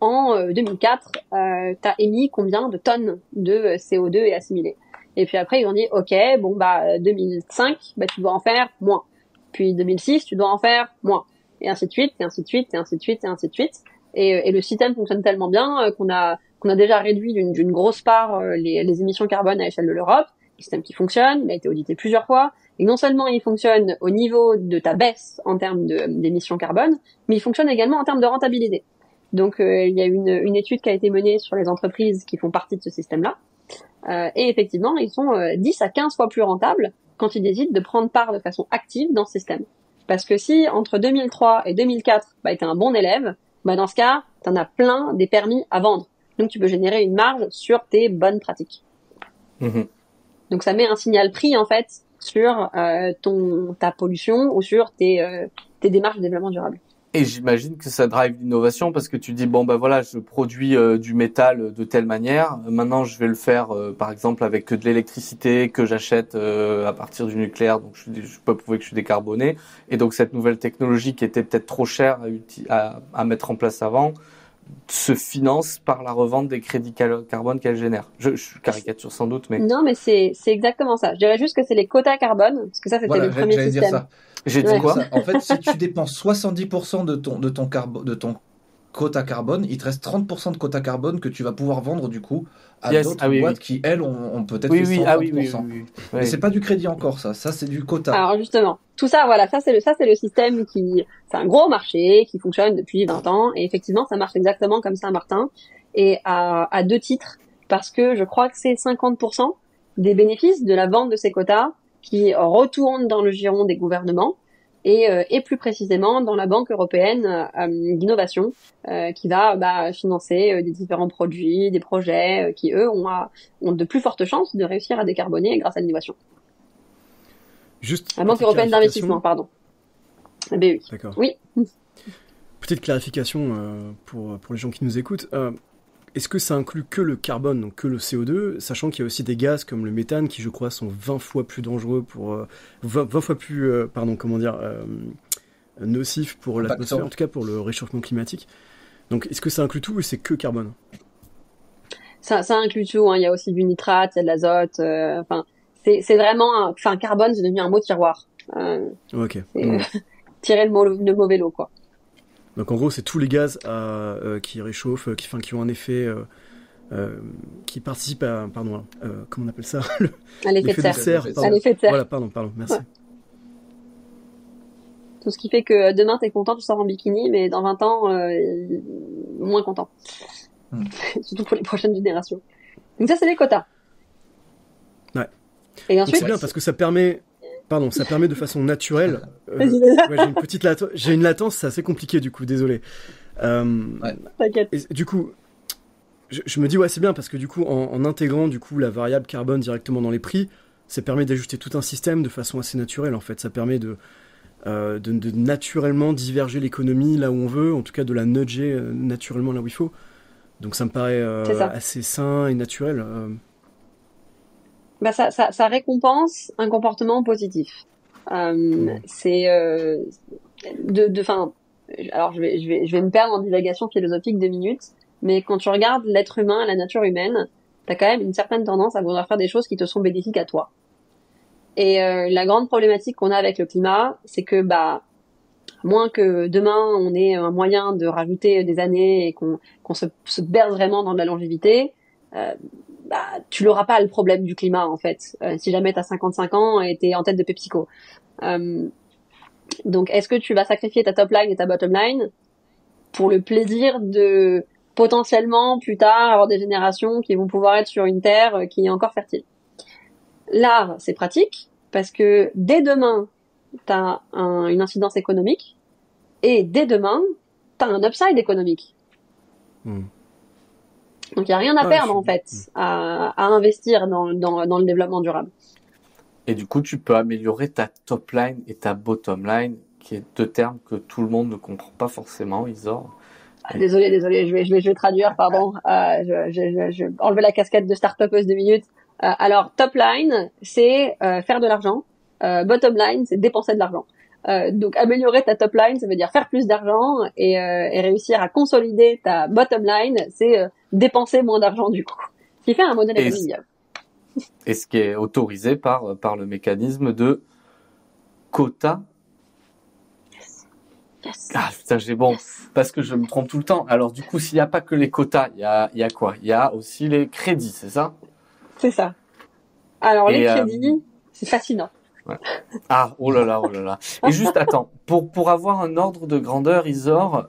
en 2004, t'as émis combien de tonnes de CO2 et assimilé. Et puis après ils ont dit, OK, 2005, tu dois en faire moins. Puis 2006, tu dois en faire moins. Et ainsi de suite, et ainsi de suite, et ainsi de suite, et ainsi de suite. Et le système fonctionne tellement bien qu'on a déjà réduit d'une grosse part les émissions carbone à l'échelle de l'Europe. Un système qui fonctionne, il a été audité plusieurs fois. Et non seulement il fonctionne au niveau de ta baisse en termes d'émissions carbone, mais il fonctionne également en termes de rentabilité. Donc il y a une étude qui a été menée sur les entreprises qui font partie de ce système-là. Et effectivement, ils sont 10 à 15 fois plus rentables quand ils décident de prendre part de façon active dans ce système. Parce que si entre 2003 et 2004, t'es un bon élève, dans ce cas, t'en as plein des permis à vendre. Donc tu peux générer une marge sur tes bonnes pratiques. Donc ça met un signal prix en fait sur ta pollution ou sur tes démarches de développement durable. Et j'imagine que ça drive l'innovation parce que tu dis voilà, je produis du métal de telle manière. Maintenant, je vais le faire par exemple avec de l'électricité que j'achète à partir du nucléaire. Donc je peux prouver que je suis décarboné. Et donc cette nouvelle technologie qui était peut-être trop chère à mettre en place avant, se finance par la revente des crédits carbone qu'elle génère. Je caricature sans doute, mais... Non, mais c'est exactement ça. Je dirais juste que c'est les quotas carbone, parce que ça, c'était le premier j'allais dire système. ça. J'ai dit quoi? En fait, si tu dépenses 70% de ton quota carbone, il te reste 30% de quota carbone que tu vas pouvoir vendre du coup à d'autres boîtes qui, elles, ont peut-être fait 130%. Mais c'est pas du crédit encore, ça c'est du quota. Alors justement, tout ça, voilà, ça c'est le système c'est un gros marché qui fonctionne depuis 20 ans, et effectivement, ça marche exactement comme ça, Martin, et à deux titres, parce que je crois que c'est 50% des bénéfices de la vente de ces quotas qui retournent dans le giron des gouvernements, et plus précisément dans la Banque européenne d'innovation, qui va financer des différents produits, des projets qui, eux, ont de plus fortes chances de réussir à décarboner grâce à l'innovation. Juste la Banque européenne d'investissement, pardon. La BEI. D'accord. Oui. Petite clarification pour les gens qui nous écoutent. Est-ce que ça inclut que le carbone, donc que le CO2, sachant qu'il y a aussi des gaz comme le méthane qui, je crois, sont 20 fois plus dangereux 20 fois plus, nocifs pour l'atmosphère, en tout cas pour le réchauffement climatique. Donc, est-ce que ça inclut tout ou c'est que carbone? Ça inclut tout, hein. Il y a aussi du nitrate, il y a de l'azote, c'est vraiment carbone, c'est devenu un mot tiroir. Ok. Tirer le mauvais lot, quoi. Donc en gros, c'est tous les gaz qui réchauffent, qui ont un effet, qui participent à, comment on appelle ça, à l'effet de serre. À l'effet de serre. Voilà, pardon, merci. Ouais. Tout ce qui fait que demain t'es content, tu sors en bikini, mais dans 20 ans, moins content. Surtout pour les prochaines générations. Donc ça, c'est les quotas. Ouais. Et ensuite, c'est bien parce que ça permet de façon naturelle. J'ai une latence, c'est assez compliqué du coup, désolé. T'inquiète. Et, du coup, je me dis c'est bien parce que du coup, en intégrant du coup la variable carbone directement dans les prix, ça permet d'ajuster tout un système de façon assez naturelle en fait. Ça permet de naturellement diverger l'économie là où on veut, en tout cas de la nudger naturellement là où il faut. Donc ça me paraît assez sain et naturel. Ça récompense un comportement positif. C'est alors je vais me perdre en divagation philosophique 2 minutes, mais quand tu regardes l'être humain, la nature humaine, t'as quand même une certaine tendance à vouloir faire des choses qui te sont bénéfiques à toi. Et la grande problématique qu'on a avec le climat, c'est que moins que demain on ait un moyen de rajouter des années et qu'on se berce vraiment dans de la longévité, tu n'auras pas le problème du climat en fait. Si jamais t'as 55 ans et t'es en tête de PepsiCo. Donc est-ce que tu vas sacrifier ta top line et ta bottom line pour le plaisir de potentiellement plus tard avoir des générations qui vont pouvoir être sur une terre qui est encore fertile? L'art, c'est pratique parce que dès demain, t'as une incidence économique et dès demain, t'as un upside économique. Donc il y a rien à perdre en fait à investir dans le développement durable. Et du coup, tu peux améliorer ta top line et ta bottom line, qui est 2 termes que tout le monde ne comprend pas forcément, Isor. Désolé, je vais traduire, pardon. Je enlever la casquette de start-upeuse 2 minutes. Alors, top line, c'est faire de l'argent. Bottom line, c'est dépenser de l'argent. Donc, améliorer ta top line, ça veut dire faire plus d'argent et réussir à consolider ta bottom line, c'est dépenser moins d'argent du coup. Ce qui fait un modèle économique viable. Et ce qui est autorisé par le mécanisme de quota. Yes. Ah putain, parce que je me trompe tout le temps. Alors du coup, s'il n'y a pas que les quotas, il y a quoi? Il y a aussi les crédits, c'est ça? C'est ça. Alors les crédits, c'est fascinant. Ouais. Ah, oh là là. Et juste, attends, pour avoir un ordre de grandeur, Isor,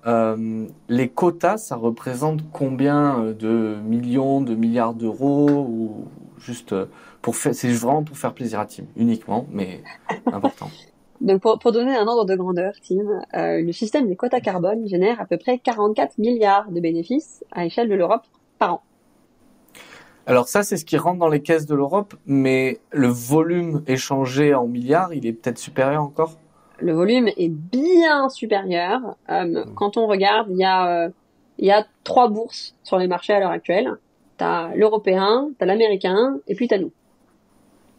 les quotas, ça représente combien de millions, de milliards d'euros ou juste c'est vraiment pour faire plaisir à Tim, uniquement, mais important. Donc pour donner un ordre de grandeur, Tim, le système des quotas carbone génère à peu près 44 milliards de bénéfices à l'échelle de l'Europe par an. Alors ça, c'est ce qui rentre dans les caisses de l'Europe, mais le volume échangé en milliards, il est peut-être supérieur encore? Le volume est bien supérieur. Quand on regarde, il y a 3 bourses sur les marchés à l'heure actuelle. T'as l'européen, t'as l'américain, et puis t'as nous.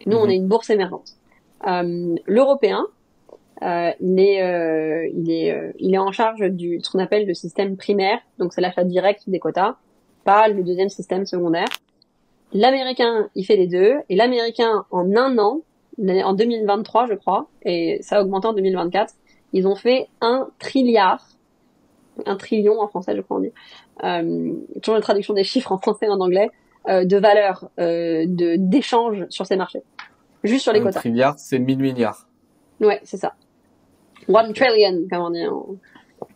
Et nous, on est une bourse émergente. L'européen, il est en charge ce qu'on appelle le système primaire, donc c'est l'achat direct des quotas, pas le deuxième système secondaire. L'américain, il fait les deux, et l'américain, en un an, en 2023, je crois, et ça a augmenté en 2024, ils ont fait 1 trilliard, 1 trillion en français, je crois on dit, toujours la traduction des chiffres en français et en anglais, de valeur, d'échange sur ces marchés. Juste sur les quotas. 1 trilliard, c'est 1000 milliards. Ouais, c'est ça. 1 trillion, comme on dit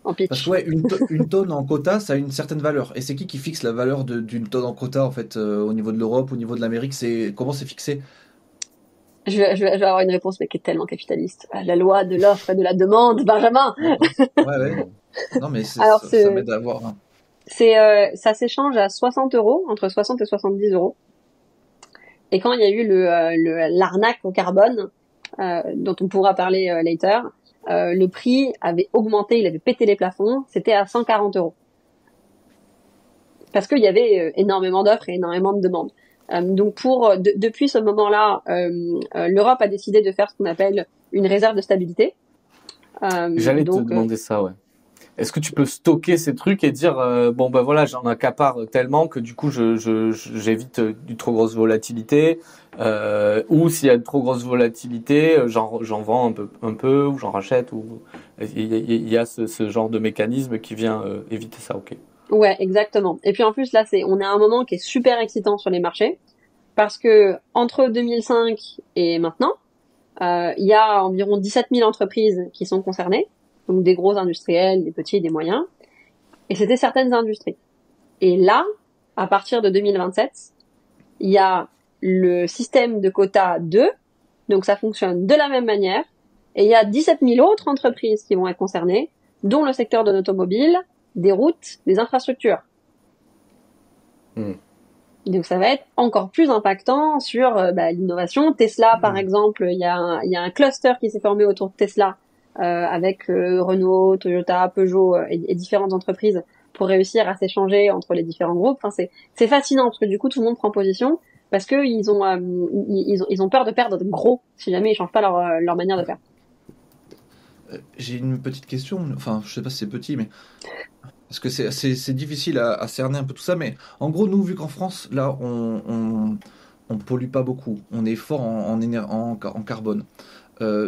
en pitch. Parce que ouais, une tonne en quota, ça a une certaine valeur. Et c'est qui fixe la valeur d'une tonne en quota, en fait, au niveau de l'Europe, au niveau de l'Amérique, comment c'est fixé? Je vais avoir une réponse, mais qui est tellement capitaliste. La loi de l'offre et de la demande, Benjamin. Ouais. Non, mais Alors, ça m'aide à voir. Hein. Ça s'échange à 60 euros, entre 60 et 70 euros. Et quand il y a eu l'arnaque au carbone, dont on pourra parler later, le prix avait augmenté, il avait pété les plafonds, c'était à 140 euros. Parce qu'il y avait énormément d'offres et énormément de demandes. Donc depuis ce moment-là, l'Europe a décidé de faire ce qu'on appelle une réserve de stabilité. J'allais te demander ça, ouais. Est-ce que tu peux stocker ces trucs et dire bon ben voilà, j'en accapare tellement que du coup j'évite une trop grosse volatilité, ou s'il y a une trop grosse volatilité, j'en vends un peu ou j'en rachète, ou il y a ce genre de mécanisme qui vient éviter ça, ok. Ouais, exactement. Et puis en plus là, on est à un moment qui est super excitant sur les marchés parce que entre 2005 et maintenant, il y a environ 17 000 entreprises qui sont concernées, donc des gros industriels, des petits, des moyens, et c'était certaines industries. Et là, à partir de 2027, il y a le système de quota 2, donc ça fonctionne de la même manière, et il y a 17 000 autres entreprises qui vont être concernées, dont le secteur de l'automobile, des routes, des infrastructures. Donc ça va être encore plus impactant sur l'innovation. Tesla, par exemple, il y a un cluster qui s'est formé autour de Tesla avec Renault, Toyota, Peugeot et différentes entreprises pour réussir à s'échanger entre les différents groupes. Enfin, c'est fascinant parce que du coup tout le monde prend position parce que ils ont peur de perdre gros si jamais ils changent pas leur manière de faire. J'ai une petite question, enfin je sais pas si c'est petit, mais parce que c'est difficile à cerner un peu tout ça, mais en gros nous vu qu'en France là on pollue pas beaucoup, on est fort en carbone.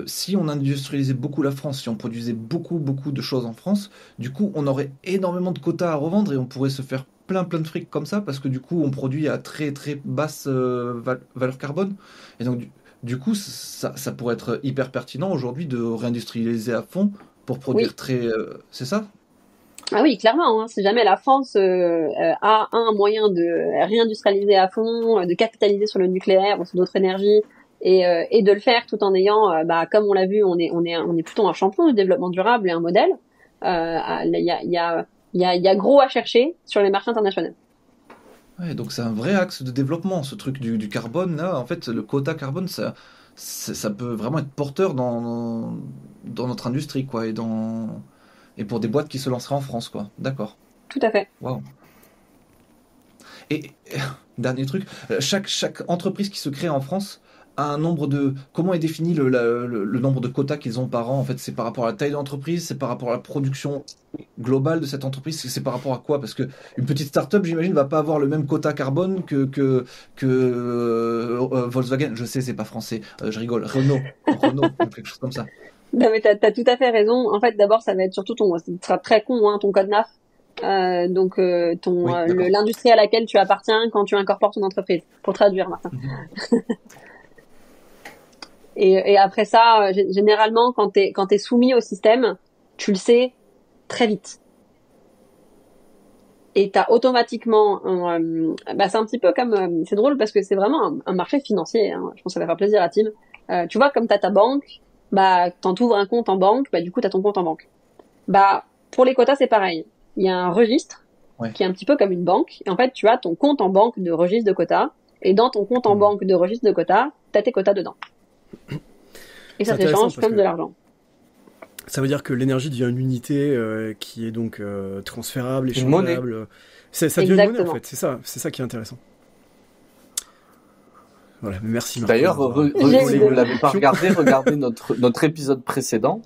Si on industrialisait beaucoup la France, si on produisait beaucoup de choses en France, du coup on aurait énormément de quotas à revendre et on pourrait se faire plein de fric comme ça parce que du coup on produit à très basse valeur carbone et donc du coup ça pourrait être hyper pertinent aujourd'hui de réindustrialiser à fond pour produire c'est ça? Ah oui, clairement. Hein. Si jamais la France a un moyen de réindustrialiser à fond, de capitaliser sur le nucléaire ou sur d'autres énergies, et de le faire tout en ayant, comme on l'a vu, on est plutôt un champion du développement durable et un modèle. Il y a gros à chercher sur les marchés internationaux. Ouais, donc c'est un vrai axe de développement, ce truc du carbone là. En fait, le quota carbone, ça peut vraiment être porteur dans notre industrie, quoi, et pour des boîtes qui se lanceraient en France, quoi. D'accord. Tout à fait. Waouh. Et dernier truc, chaque entreprise qui se crée en France a un nombre de... Comment est défini le nombre de quotas qu'ils ont par an? En fait, c'est par rapport à la taille de l'entreprise, c'est par rapport à la production globale de cette entreprise, c'est par rapport à quoi? Parce que une petite start-up, j'imagine, va pas avoir le même quota carbone que Volkswagen. Je sais, c'est pas français, je rigole. Renault, quelque chose comme ça. Non mais t'as tout à fait raison. En fait, d'abord, ça va être surtout ce sera très con, hein, ton code NAF. L'industrie à laquelle tu appartiens quand tu incorpores ton entreprise. Pour traduire, Martin. Et après ça, généralement, quand t'es soumis au système, tu le sais très vite. Et t'as automatiquement, c'est un petit peu comme, c'est drôle parce que c'est vraiment un marché financier. Hein. Je pense que ça va faire plaisir à Tim. Tu vois, comme t'as ta banque, quand t'ouvres un compte en banque, du coup t'as ton compte en banque. Pour les quotas, c'est pareil. Il y a un registre qui est un petit peu comme une banque. Et en fait, tu as ton compte en banque de registre de quotas. Et dans ton compte en banque de registre de quotas, t'as tes quotas dedans. Et ça s'échange comme de l'argent. Ça veut dire que l'énergie devient une unité qui est donc transférable, échangeable. Ça devient une monnaie en fait, c'est ça qui est intéressant. Voilà, merci Martin. D'ailleurs, si vous ne l'avez pas regardé, regardez notre épisode précédent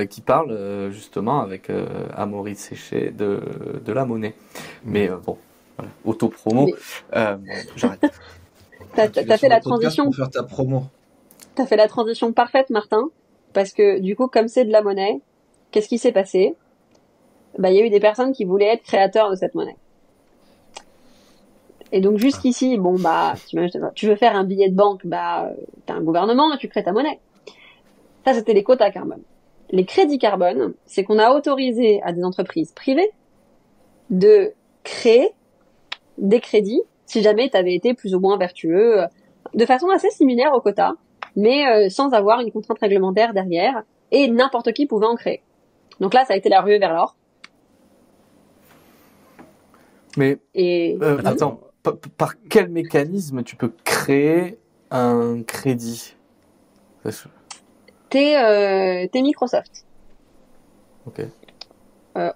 qui parle justement avec Amaury Séché de la monnaie. Mais bon, voilà, auto-promo, j'arrête. T'as fait la transition. Pour faire ta promo. T'as fait la transition parfaite, Martin, parce que du coup, comme c'est de la monnaie, qu'est-ce qui s'est passé? Bah, il y a eu des personnes qui voulaient être créateurs de cette monnaie. Et donc jusqu'ici, bon bah, tu veux faire un billet de banque, bah, t'as un gouvernement et tu crées ta monnaie. Ça, c'était les quotas carbone. Les crédits carbone, c'est qu'on a autorisé à des entreprises privées de créer des crédits si jamais tu avais été plus ou moins vertueux, de façon assez similaire aux quotas, mais sans avoir une contrainte réglementaire derrière, et n'importe qui pouvait en créer. Donc là, ça a été la ruée vers l'or. Mais attends, par quel mécanisme tu peux créer un crédit? T'es Microsoft. Ok.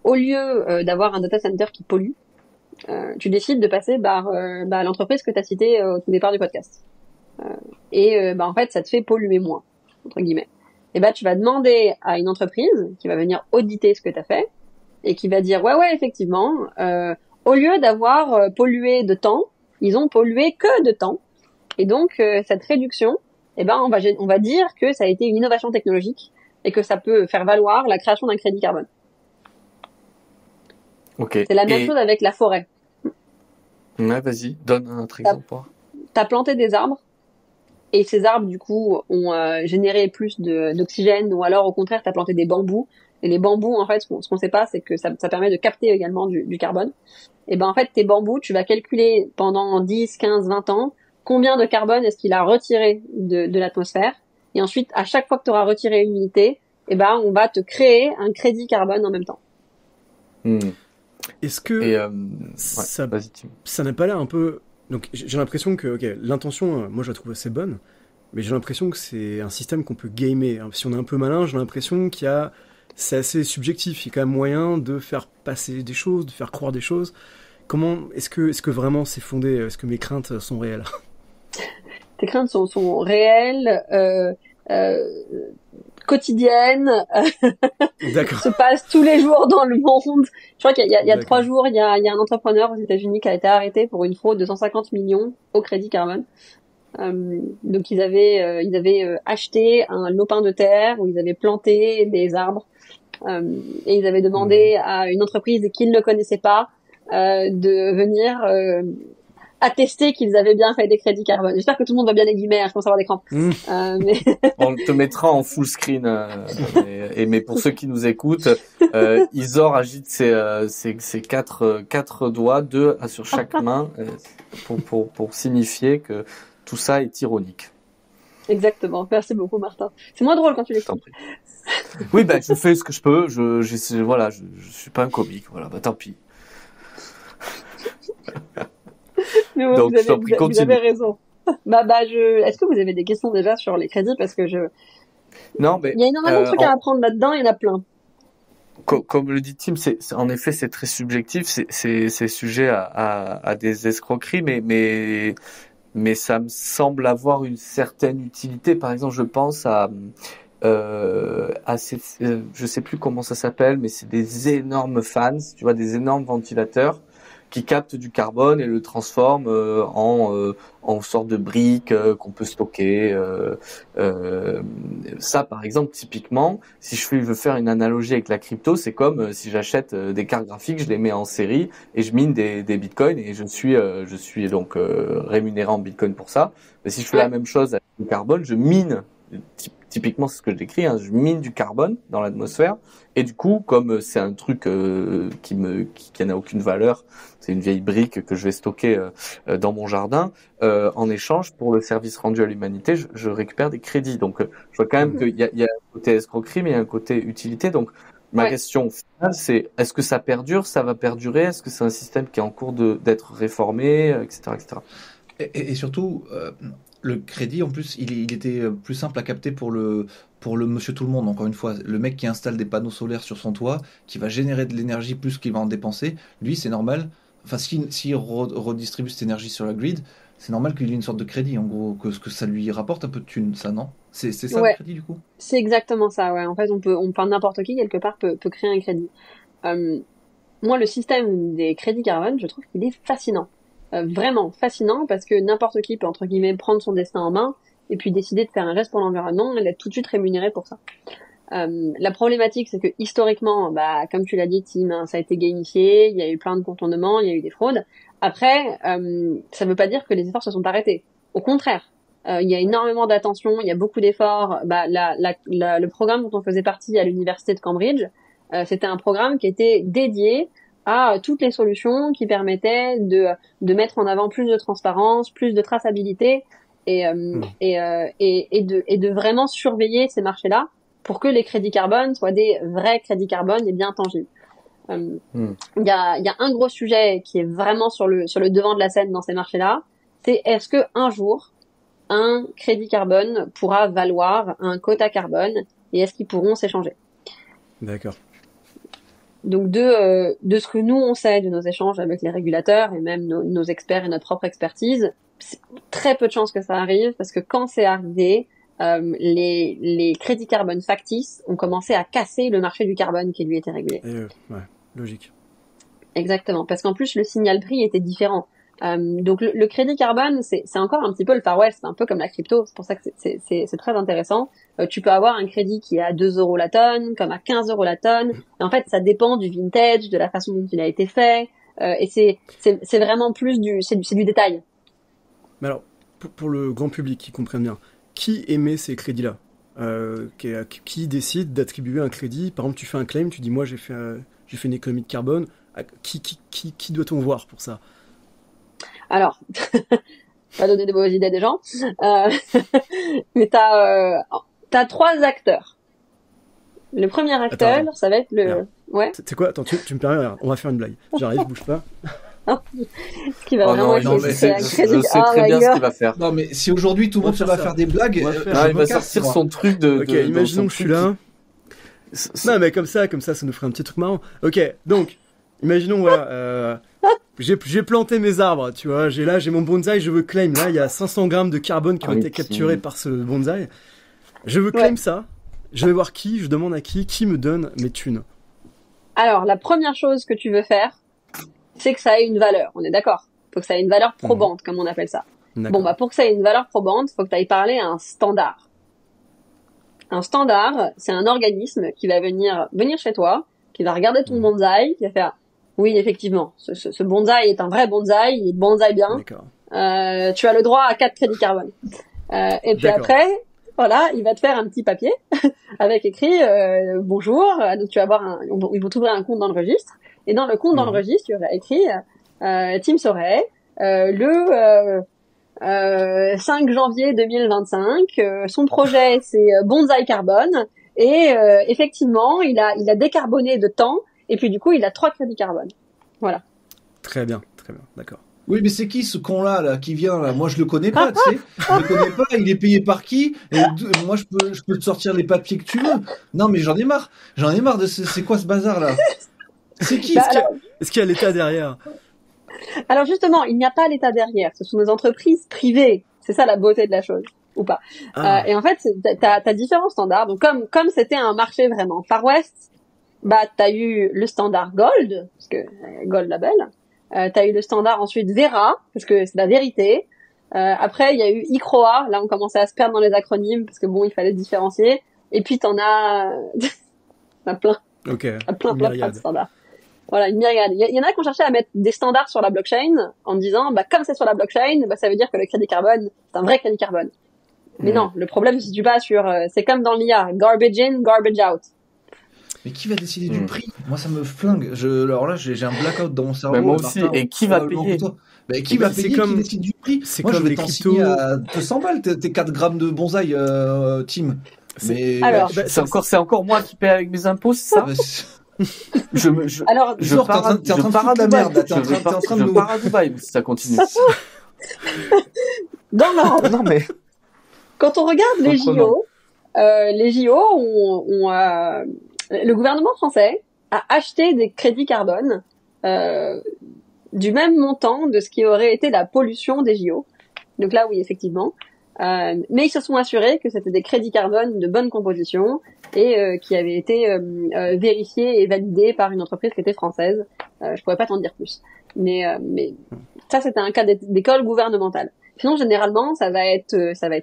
Au lieu d'avoir un data center qui pollue, tu décides de passer par l'entreprise que tu as citée au tout départ du podcast. En fait, ça te fait polluer moins, entre guillemets. Et bah, tu vas demander à une entreprise qui va venir auditer ce que tu as fait et qui va dire ouais, effectivement, au lieu d'avoir pollué de temps, ils ont pollué que de temps. Et donc, cette réduction, on va dire que ça a été une innovation technologique et que ça peut faire valoir la création d'un crédit carbone. Okay. C'est la même chose avec la forêt. Ouais, vas-y, donne un autre exemple. T'as planté des arbres et ces arbres, du coup, ont généré plus d'oxygène, ou alors au contraire, t'as planté des bambous. Et les bambous, en fait, ce qu'on sait pas, c'est que ça permet de capter également du carbone. Et ben en fait, tes bambous, tu vas calculer pendant 10, 15, 20 ans combien de carbone est-ce qu'il a retiré de l'atmosphère. Et ensuite, à chaque fois que tu auras retiré une unité, on va te créer un crédit carbone en même temps. Est-ce que ça n'a pas l'air un peu... Donc j'ai l'impression que l'intention, moi je la trouve assez bonne, mais j'ai l'impression que c'est un système qu'on peut gamer. Si on est un peu malin, j'ai l'impression c'est assez subjectif. Il y a quand même moyen de faire passer des choses, de faire croire des choses. Comment est-ce que vraiment c'est fondé? Est-ce que mes craintes sont réelles? Tes craintes sont réelles, quotidiennes, se passent tous les jours dans le monde. Je crois qu'il y a 3 jours, il y a un entrepreneur aux États-Unis qui a été arrêté pour une fraude de 150 millions au crédit carbone. Donc ils avaient acheté un lopin de terre où ils avaient planté des arbres et ils avaient demandé à une entreprise qu'ils ne connaissaient pas de venir attester qu'ils avaient bien fait des crédits carbone. J'espère que tout le monde va bien les guillemets, je pense avoir des crampes. Mais... On te mettra en full screen. Mais pour ceux qui nous écoutent, Isor agite ses quatre doigts, 2 sur chaque main, pour signifier que tout ça est ironique. Exactement. Merci beaucoup, Martin. C'est moins drôle quand tu l'expliques. Oui, je fais ce que je peux. Je suis pas un comique. Voilà, tant pis. Mais ouais, donc, vous avez raison. Est-ce que vous avez des questions déjà sur les crédits? Parce que Non, mais. Il y a énormément de trucs à apprendre là-dedans, il y en a plein. Comme le dit Tim, en effet, c'est très subjectif, c'est sujet à des escroqueries, mais ça me semble avoir une certaine utilité. Par exemple, je pense à je sais plus comment ça s'appelle, mais c'est des énormes fans, tu vois, des énormes ventilateurs qui captent du carbone et le transforment en sorte de briques qu'on peut stocker. Ça, par exemple, typiquement, si je veux faire une analogie avec la crypto, c'est comme si j'achète des cartes graphiques, je les mets en série et je mine des bitcoins et je suis donc rémunéré en bitcoin pour ça. Mais si je fais la même chose avec le carbone, je mine. Typiquement, c'est ce que je décris, je mine du carbone dans l'atmosphère, et du coup, comme c'est un truc qui n'a aucune valeur, c'est une vieille brique que je vais stocker dans mon jardin, en échange, pour le service rendu à l'humanité, je récupère des crédits. Donc, je vois quand même qu'il y a un côté escroquerie, mais il y a un côté utilité. Donc, ma question finale, c'est est-ce que ça perdure, ça va perdurer, est-ce que c'est un système qui est en cours d'être réformé, etc., etc. Et surtout... le crédit, en plus, il était plus simple à capter pour le monsieur tout le monde. Encore une fois, le mec qui installe des panneaux solaires sur son toit, qui va générer de l'énergie plus qu'il va en dépenser, lui, c'est normal. Enfin, s'il redistribue cette énergie sur la grid, C'est normal qu'il ait une sorte de crédit, en gros, que ça lui rapporte un peu de thunes, ça, non? C'est ça Ouais. le crédit, du coup? C'est exactement ça, ouais. En fait, enfin, n'importe qui, quelque part, peut créer un crédit. Moi, le système des crédits carbone, je trouve qu'il est fascinant. Vraiment fascinant, parce que n'importe qui peut, entre guillemets, prendre son destin en main, et puis décider de faire un geste pour l'environnement, et d'être tout de suite rémunéré pour ça. La problématique, c'est que historiquement, bah, comme tu l'as dit, Tim, hein, ça a été gamifié, il y a eu plein de contournements, il y a eu des fraudes. Après, ça ne veut pas dire que les efforts se sont arrêtés. Au contraire, il y a énormément d'attention, il y a beaucoup d'efforts. Bah, le programme dont on faisait partie à l'université de Cambridge, c'était un programme qui était dédié à toutes les solutions qui permettaient de mettre en avant plus de transparence, plus de traçabilité et de vraiment surveiller ces marchés-là pour que les crédits carbone soient des vrais crédits carbone et bien tangibles. Il y a un gros sujet qui est vraiment sur le devant de la scène dans ces marchés-là, c'est est-ce que un jour un crédit carbone pourra valoir un quota carbone et est-ce qu'ils pourront s'échanger. D'accord. Donc de ce que nous on sait de nos échanges avec les régulateurs et même nos experts et notre propre expertise, c'est très peu de chances que ça arrive parce que quand c'est arrivé, les crédits carbone factices ont commencé à casser le marché du carbone qui lui était régulé. Ouais, logique. Exactement, parce qu'en plus le signal prix était différent. Donc le crédit carbone, c'est encore un petit peu le Far West, un peu comme la crypto. C'est pour ça que c'est très intéressant. Tu peux avoir un crédit qui est à 2 euros la tonne, comme à 15 euros la tonne. Et en fait, ça dépend du vintage, de la façon dont il a été fait. Et c'est vraiment plus c'est du détail. Mais alors, pour le grand public qui comprenne bien, qui émet ces crédits-là? Qui décide d'attribuer un crédit? Par exemple, tu fais un claim, tu dis moi j'ai fait une économie de carbone. Qui doit-on voir pour ça? Alors, pas donner de mauvaises idées des gens, mais t'as 3 acteurs. Le premier acteur, Attends. ça va être le... Alors, ouais. C'est quoi? Attends, tu me permets, on va faire une blague. J'arrive, bouge pas. Ce qui va vraiment non, mais c'est un je crédit. sais très bien ce qu'il va faire. Non, mais si aujourd'hui tout le monde se va faire des blagues, On va je faire- me Il va casse, sortir moi. son truc de... Ok, imaginons que je suis là. Non, mais comme ça, ça nous ferait un petit truc marrant. Ok, donc, imaginons, voilà, j'ai planté mes arbres, tu vois, j'ai mon bonsaï, je veux claim. Là, il y a 500 grammes de carbone qui ont été capturés par ce bonsaï. Je veux claim ça. Je vais voir je demande à qui me donne mes thunes. Alors, la première chose que tu veux faire, c'est que ça ait une valeur. On est d'accord? Faut que ça ait une valeur probante, comme on appelle ça. Bon, bah, pour que ça ait une valeur probante, faut que tu ailles parler à un standard. Un standard, c'est un organisme qui va venir chez toi, qui va regarder ton bonsaï, qui va faire, oui, effectivement, ce bonsaï est un vrai bonsaï, il est bonsaï bien. D'accord. Tu as le droit à 4 crédits carbone. Et puis après, voilà, il va te faire un petit papier avec écrit bonjour. Donc tu vas avoir ils vont t'ouvrir un compte dans le registre. Et dans le compte dans le registre, tu auras écrit Tim Soret, le 5 janvier 2025. Son projet c'est Bonsaï Carbone. Et effectivement, il a décarboné de temps. Et puis du coup, il a 3 crédits carbone. Voilà. Très bien, d'accord. Oui, mais c'est qui ce con-là, là, qui vient, là? Moi, je le connais pas, tu sais. Je le connais pas, il est payé par qui? Et moi, je peux te sortir les papiers que tu veux. Non, mais j'en ai marre. J'en ai marre de c'est quoi ce bazar, là? C'est qui? Est-ce qu'il y a l'État derrière? Alors justement, il n'y a pas l'État derrière. Ce sont des entreprises privées. C'est ça la beauté de la chose, ou pas. Et en fait, t'as différents standards. Donc comme c'était un marché vraiment Far West, bah t'as eu le standard Gold, parce que Gold label. T'as eu le standard ensuite Vera, parce que c'est la vérité. Après, il y a eu ICROA. Là, on commençait à se perdre dans les acronymes, parce que bon, il fallait différencier. Et puis, t'en as plein. Ok. Plein de standards. Voilà, une myriade. Il y en a qui ont cherché à mettre des standards sur la blockchain, en disant, bah, comme c'est sur la blockchain, bah, ça veut dire que le crédit carbone, c'est un vrai crédit carbone. Mais non, le problème se situe pas sur, c'est comme dans l'IA, garbage in, garbage out. Mais qui va décider du prix? Moi, ça me flingue. Alors là, j'ai un blackout dans mon cerveau. Mais moi aussi. Martin, et qui va payer? Qui va payer? Qui décide du prix? Moi, je vais t'en signer à 200 balles tes 4 grammes de bonsaï, Tim. Mais alors, c'est encore moi qui paie avec mes impôts, c'est ça? Alors, t'es en train de parler de la merde. T'es en train de je pars à Dubaï si ça continue. Non, mais quand on regarde les JO, le gouvernement français a acheté des crédits carbone du même montant de ce qui aurait été la pollution des JO. Donc là, oui, effectivement. Mais ils se sont assurés que c'était des crédits carbone de bonne composition et qui avaient été vérifiés et validés par une entreprise qui était française. Je pourrais pas t'en dire plus. Mais ça, c'était un cas d'école gouvernementale. Sinon, généralement, ça va être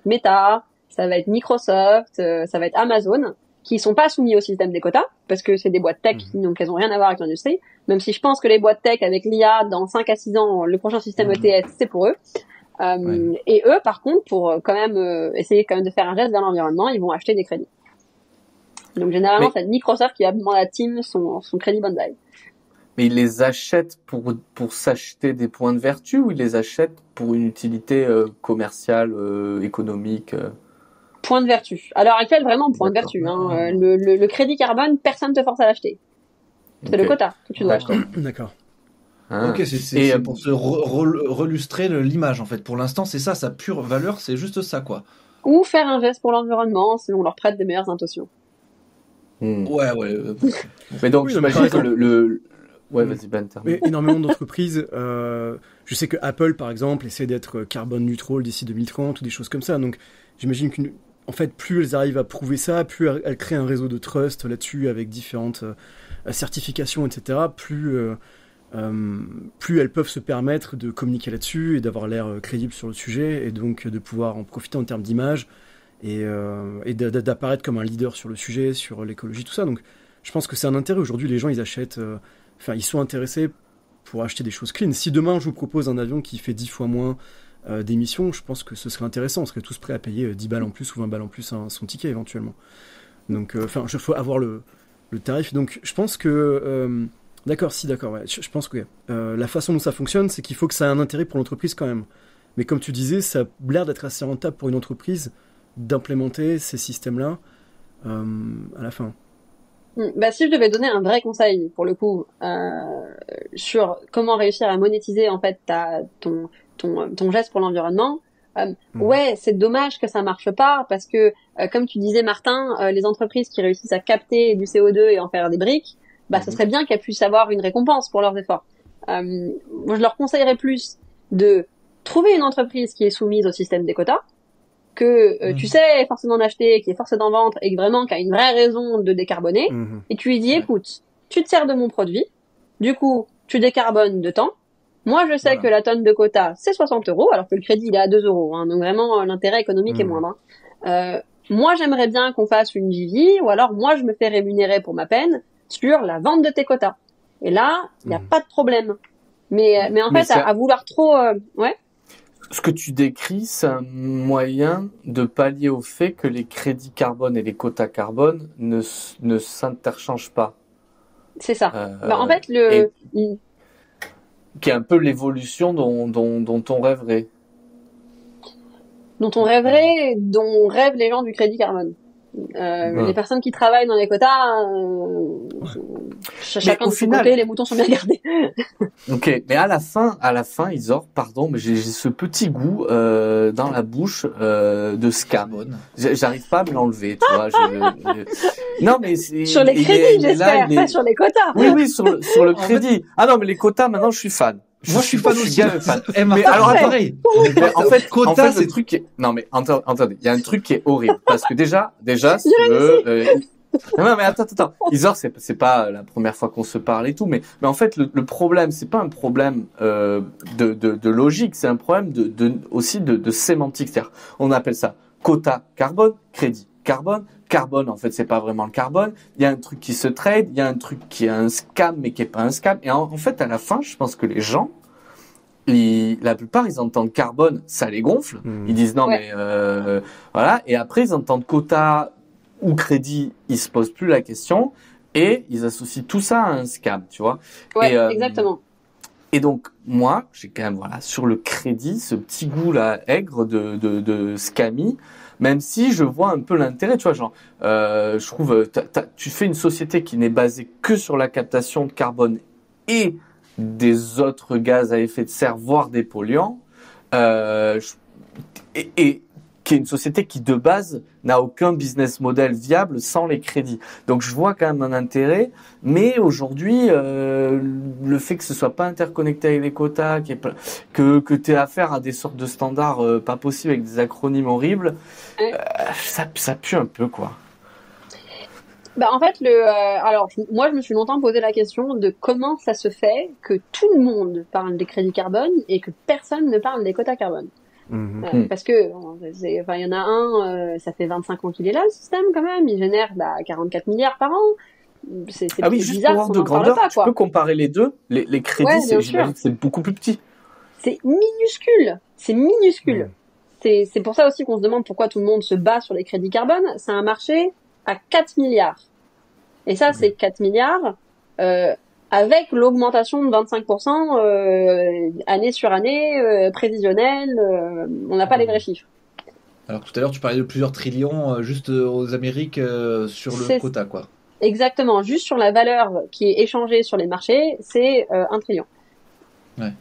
Meta, ça va être Microsoft, ça va être Amazon, qui sont pas soumis au système des quotas, parce que c'est des boîtes tech, donc elles ont rien à voir avec l'industrie. Même si je pense que les boîtes tech, avec l'IA, dans 5 à 6 ans, le prochain système ETS, c'est pour eux. Et eux, par contre, pour quand même essayer quand même de faire un geste vers l'environnement, ils vont acheter des crédits. Donc généralement, c'est Microsoft qui a demandé à Team son crédit Bondi. Mais ils les achètent pour s'acheter des points de vertu ou ils les achètent pour une utilité commerciale, économique Point de vertu. À l'heure actuelle, vraiment point de vertu. Hein. Le crédit carbone, personne ne te force à l'acheter. C'est le quota que tu dois acheter. D'accord. Hein. Ok, c'est pour se relustrer l'image en fait. Pour l'instant, c'est ça, sa pure valeur, c'est juste ça quoi. Ou faire un geste pour l'environnement si on leur prête des meilleures intentions. Ouais. Mais donc, j'imagine que Ouais, vas-y, Ben. Mais énormément d'entreprises. Je sais que Apple, par exemple, essaie d'être carbone neutral d'ici 2030 ou des choses comme ça. Donc, j'imagine qu'en fait, plus elles arrivent à prouver ça, plus elles créent un réseau de trust là-dessus avec différentes certifications, etc. Plus elles peuvent se permettre de communiquer là-dessus et d'avoir l'air crédible sur le sujet et donc de pouvoir en profiter en termes d'image et d'apparaître comme un leader sur le sujet, sur l'écologie, tout ça. Donc, je pense que c'est un intérêt. Aujourd'hui, les gens, ils achètent... ils sont intéressés pour acheter des choses clean. Si demain, je vous propose un avion qui fait 10 fois moins d'émissions, je pense que ce serait intéressant. On serait tous prêts à payer 10 balles en plus ou 20 balles en plus son ticket, éventuellement. Donc, il faut avoir le tarif. Donc, je pense que... D'accord, ouais. Je pense que la façon dont ça fonctionne, c'est qu'il faut que ça ait un intérêt pour l'entreprise quand même. Mais comme tu disais, ça a l'air d'être assez rentable pour une entreprise d'implémenter ces systèmes-là à la fin. Si je devais donner un vrai conseil, pour le coup, sur comment réussir à monétiser en fait ton geste pour l'environnement, ouais, c'est dommage que ça marche pas parce que, comme tu disais, Martin, les entreprises qui réussissent à capter du CO2 et en faire des briques, ce serait bien qu'elles puissent avoir une récompense pour leurs efforts. Moi, je leur conseillerais plus de trouver une entreprise qui est soumise au système des quotas, que tu sais forcément d'acheter, qui est forcé d'en vendre et vraiment qui a une vraie raison de décarboner, et tu lui dis écoute, tu te sers de mon produit, du coup tu décarbones de temps, moi je sais que la tonne de quota c'est 60 €, alors que le crédit il est à 2 €, hein, donc vraiment l'intérêt économique est moindre. Moi j'aimerais bien qu'on fasse une JV, ou alors moi je me fais rémunérer pour ma peine sur la vente de tes quotas. Et là, il n'y a pas de problème. Mais en fait, à vouloir trop... Ce que tu décris, c'est un moyen de pallier au fait que les crédits carbone et les quotas carbone ne s'interchangent pas. C'est ça. En fait, qui est un peu l'évolution dont on rêverait. Dont on rêverait, dont rêvent les gens du crédit carbone. Les personnes qui travaillent dans les quotas, chacun de son côté, les moutons sont bien gardés. Ok, mais à la fin, Isor, pardon, mais j'ai ce petit goût dans la bouche de scam. J'arrive pas à me l'enlever, tu vois. Non, mais sur les crédits, j'espère, pas sur les quotas. Oui, sur le crédit. Ah non, mais les quotas, maintenant, je suis fan. Moi, je suis fan aussi. Mais alors, pareil. En fait, quota, le truc qui est... Non, mais attendez, il y a un truc qui est horrible. Parce que déjà, si tu veux... Non, mais attends. Isor, c'est pas la première fois qu'on se parle et tout, mais en fait, le problème, c'est pas un problème de logique, c'est un problème aussi de sémantique. C'est-à-dire, on appelle ça quota carbone, crédit carbone, en fait, c'est pas vraiment le carbone. Il y a un truc qui se trade, il y a un truc qui est un scam, mais qui est pas un scam. Et en fait, à la fin, je pense que les gens, la plupart, ils entendent carbone, ça les gonfle. Ils disent non, mais voilà. Et après, ils entendent quota ou crédit, ils se posent plus la question et ils associent tout ça à un scam, tu vois. Ouais, exactement. Et donc, moi, j'ai quand même, sur le crédit, ce petit goût là aigre de scammy. Même si je vois un peu l'intérêt, tu vois, je trouve, tu fais une société qui n'est basée que sur la captation de carbone et des autres gaz à effet de serre, voire des polluants, et qui est une société qui de base n'a aucun business model viable sans les crédits. Donc je vois quand même un intérêt, mais aujourd'hui le fait que ce soit pas interconnecté avec les quotas, que tu aies affaire à des sortes de standards pas possibles avec des acronymes horribles, ça pue un peu quoi. Bah en fait, alors moi je me suis longtemps posé la question de comment ça se fait que tout le monde parle des crédits carbone et que personne ne parle des quotas carbone. Parce que il y en a un, ça fait 25 ans qu'il est là le système quand même, il génère 44 milliards par an. C'est juste bizarre pour ordre qu'on de en parle grandeur, pas, tu quoi. peux comparer les deux. Les crédits, j'imagine que c'est beaucoup plus petit. C'est minuscule, c'est minuscule. C'est pour ça aussi qu'on se demande pourquoi tout le monde se bat sur les crédits carbone. C'est un marché à 4 milliards. Et ça, c'est 4 milliards avec l'augmentation de 25% année sur année, prévisionnelle. On n'a pas les vrais chiffres. Alors tout à l'heure, tu parlais de plusieurs trillions juste aux Amériques sur le quota, quoi. Exactement. Juste sur la valeur qui est échangée sur les marchés, c'est 1 trillion. Ouais.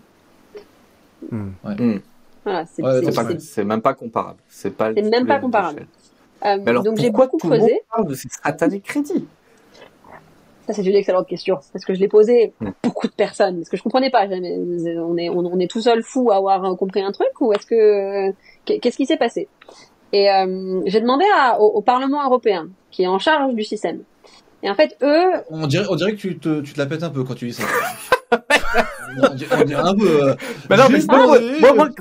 Voilà, c'est même pas comparable. C'est même pas comparable. Mais alors, donc j'ai beaucoup creusé. Parle de ces strata des crédits. Ça, c'est une excellente question. Parce que je l'ai posée à beaucoup de personnes. Parce que je comprenais pas. On est tout seul fou à avoir compris un truc ou qu'est-ce qui s'est passé? Et j'ai demandé au Parlement européen, qui est en charge du système. Et en fait, eux... On dirait que tu te la pètes un peu quand tu dis ça. on dirait un peu... Mais non, mais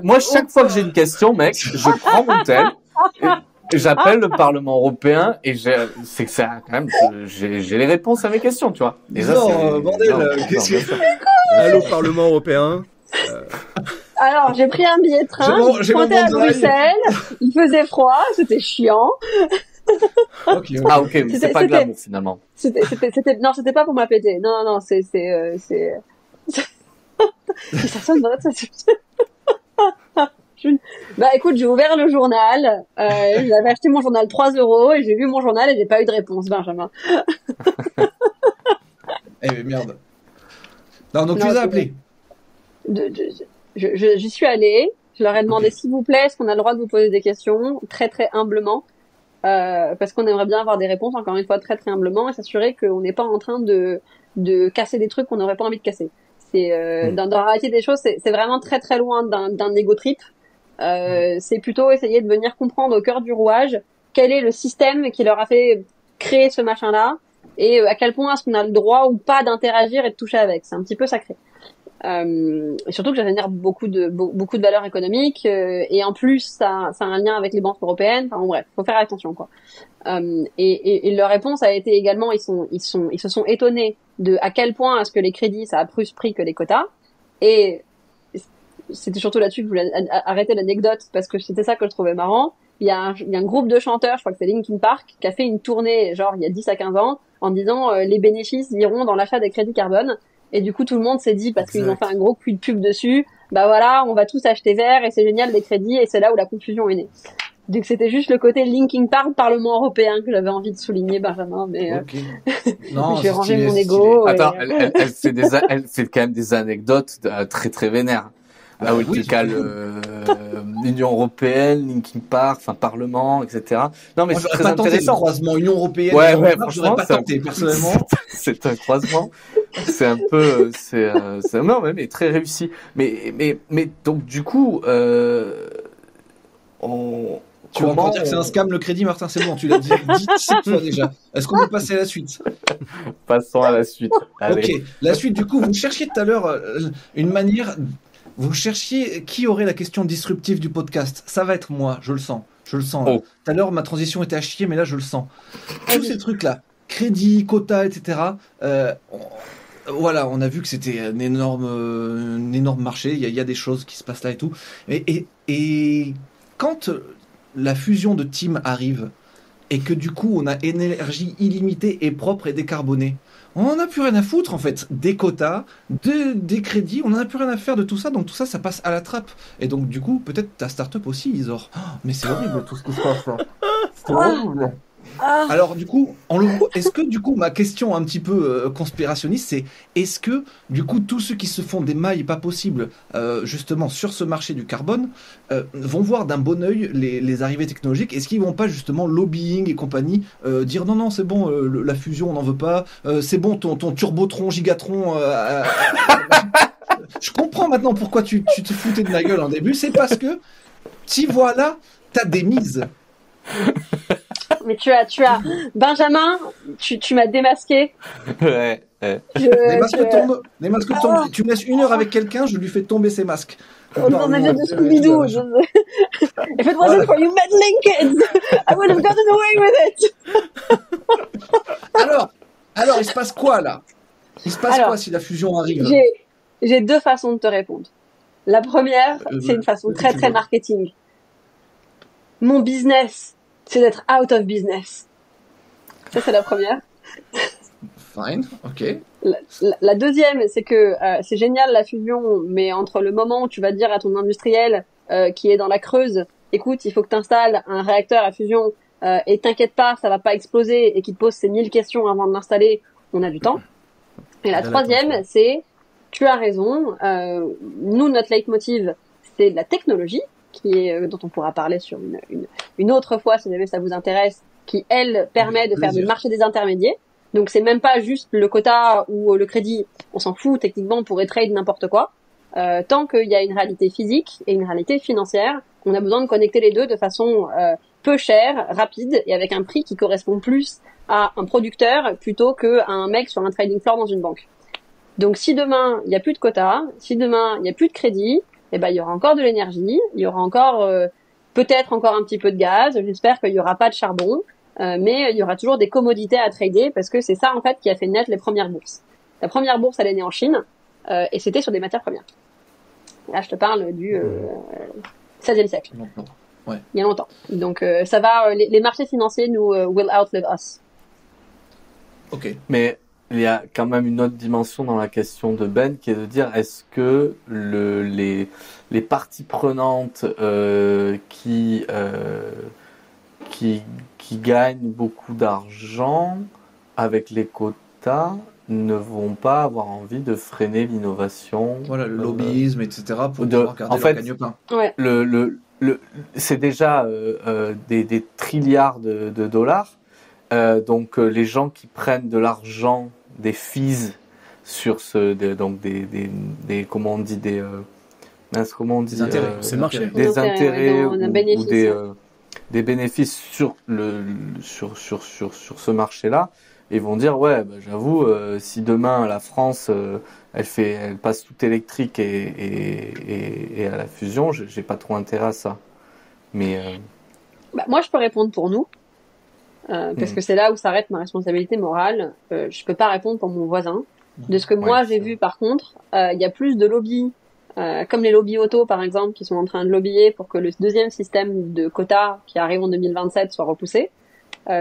moi, chaque fois que j'ai une question, mec, je prends mon tel... J'appelle le Parlement européen et c'est que ça, quand même, j'ai les réponses à mes questions, tu vois. Et ça, bordel, qu'est-ce que... Allô, Parlement européen. Alors, j'ai pris un billet de train, je pointais à Bruxelles, il faisait froid, c'était chiant. Okay. Ah, ok, mais c'est pas glamour, finalement. Non, c'était pas pour m'appeler. Non, c'est... Ça sonne vrai, ça. Bah écoute, j'ai ouvert le journal, j'avais acheté mon journal 3 € et j'ai lu mon journal et j'ai pas eu de réponse, Benjamin. Eh mais merde. Non, donc tu les as appelés. J'y suis allée, je leur ai demandé s'il vous plaît, est-ce qu'on a le droit de vous poser des questions, très très humblement, parce qu'on aimerait bien avoir des réponses, encore une fois très très humblement, et s'assurer qu'on n'est pas en train de casser des trucs qu'on n'aurait pas envie de casser. C'est dans la réalité des choses, c'est vraiment très très loin d'un ego trip. C'est plutôt essayer de venir comprendre au cœur du rouage quel est le système qui leur a fait créer ce machin-là et à quel point est-ce qu'on a le droit ou pas d'interagir et de toucher avec. C'est un petit peu sacré. Et surtout que ça génère beaucoup de valeurs économiques et en plus ça a un lien avec les banques européennes. Enfin bon, bref, faut faire attention quoi. Et leur réponse a été également ils se sont étonnés de à quel point est-ce que les crédits ça a plus pris que les quotas et c'était surtout là-dessus que je voulais arrêter l'anecdote parce que c'était ça que je trouvais marrant. Il y a un groupe de chanteurs, je crois que c'est Linkin Park, qui a fait une tournée genre il y a 10 à 15 ans en disant les bénéfices iront dans l'achat des crédits carbone. Et du coup tout le monde s'est dit parce qu'ils ont fait un gros coup de pub dessus, bah voilà, on va tous acheter vert et c'est génial les crédits et c'est là où la confusion est née. Donc c'était juste le côté Linkin Park Parlement européen que j'avais envie de souligner, Benjamin, mais non, j'ai rangé mon ego. Attends, elle fait quand même des anecdotes très très vénères. Là où tu cales l'Union européenne, Linkin Park, enfin Parlement, etc. Non mais c'est très intéressant. Le croisement Union européenne. Ouais, franchement, pas tenté personnellement. C'est un croisement. C'est un peu, non mais très réussi. Mais donc du coup, Tu vas encore dire que c'est un scam le crédit, Martin, c'est bon, tu l'as dit 17 fois déjà. Est-ce qu'on peut passer à la suite? Passons à la suite. Allez. Ok, la suite du coup, vous cherchiez tout à l'heure une manière... Vous cherchiez qui aurait la question disruptive du podcast. Ça va être moi, je le sens. Tout à l'heure, ma transition était à chier, mais là, je le sens. Tous ces trucs-là, crédit, quota, etc. Voilà, on a vu que c'était un énorme marché. Il y a des choses qui se passent là et tout. Et quand la fusion de team arrive et que du coup, on a une énergie illimitée et propre et décarbonée, on n'en a plus rien à foutre en fait, des quotas, des crédits, on n'en a plus rien à faire de tout ça, donc tout ça, ça passe à la trappe. Et donc du coup, peut-être ta start-up aussi, Isor. Oh, mais c'est horrible tout ce qui se passe là. C'est horrible. Alors du coup, est-ce que du coup, ma question un petit peu conspirationniste, c'est est-ce que du coup tous ceux qui se font des mailles pas possibles justement sur ce marché du carbone vont voir d'un bon œil les arrivées technologiques? Est-ce qu'ils vont pas justement lobbying et compagnie dire non non c'est bon la fusion on n'en veut pas, c'est bon ton turbotron gigatron je comprends maintenant pourquoi tu te foutais de ma gueule en début, c'est parce que t'y voilà, t'as des mises. Mais tu as, Benjamin, tu m'as démasqué. Ouais. Les masques tombent, les masques tombent. Tu me laisses 1 heure avec quelqu'un, je lui fais tomber ses masques. Dans un jeu de Scooby-Doo. If it wasn't for you meddling kids, I would have gotten away with it. Alors, il se passe quoi là? Il se passe quoi si la fusion arrive? J'ai 2 façons de te répondre. La première, c'est une façon très très marketing. Mon business, c'est d'être out of business. Ça, c'est la première. Fine, ok. La deuxième, c'est que c'est génial la fusion, mais entre le moment où tu vas dire à ton industriel qui est dans la Creuse, écoute, il faut que tu installes un réacteur à fusion et t'inquiète pas, ça va pas exploser, et qu'il te pose ces 1000 questions avant de l'installer, on a du temps. Et la troisième, c'est, tu as raison, nous, notre leitmotiv, c'est la technologie, qui est, dont on pourra parler sur une autre fois si jamais ça vous intéresse, qui elle permet de faire du marché des intermédiaires. Donc c'est même pas juste le quota ou le crédit, on s'en fout, techniquement on pourrait trade n'importe quoi. Tant qu'il y a une réalité physique et une réalité financière, on a besoin de connecter les deux de façon peu chère, rapide et avec un prix qui correspond plus à un producteur plutôt qu'à un mec sur un trading floor dans une banque. Donc si demain il y a plus de quota, si demain il y a plus de crédit, eh ben il y aura encore de l'énergie, il y aura encore peut-être encore un petit peu de gaz, j'espère qu'il y aura pas de charbon, mais il y aura toujours des commodités à trader parce que c'est ça en fait qui a fait naître les premières bourses. La première bourse elle est née en Chine et c'était sur des matières premières. Là je te parle du XVIe siècle. Ouais. Il y a longtemps. Donc ça va, les marchés financiers nous will outlive us. Ok. Mais il y a quand même une autre dimension dans la question de Ben qui est de dire est-ce que les parties prenantes qui gagnent beaucoup d'argent avec les quotas ne vont pas avoir envie de freiner l'innovation. Voilà, le lobbyisme, etc. pour de, pouvoir garder en fait, leur gagne-pain. Ouais. C'est déjà des trilliards de dollars. Donc les gens qui prennent de l'argent, des fees sur comment on dit des intérêts, c'est marché. des intérêts ou bénéfices. Des bénéfices sur ce marché-là, ils vont dire ouais, bah, j'avoue, si demain la France elle passe tout électrique et à la fusion, j'ai pas trop intérêt à ça. Mais moi je peux répondre pour nous. Parce que c'est là où s'arrête ma responsabilité morale. Je peux pas répondre pour mon voisin. De ce que moi j'ai vu par contre, il y a plus de lobbies, comme les lobbies auto par exemple, qui sont en train de lobbyer pour que le deuxième système de quotas qui arrive en 2027 soit repoussé,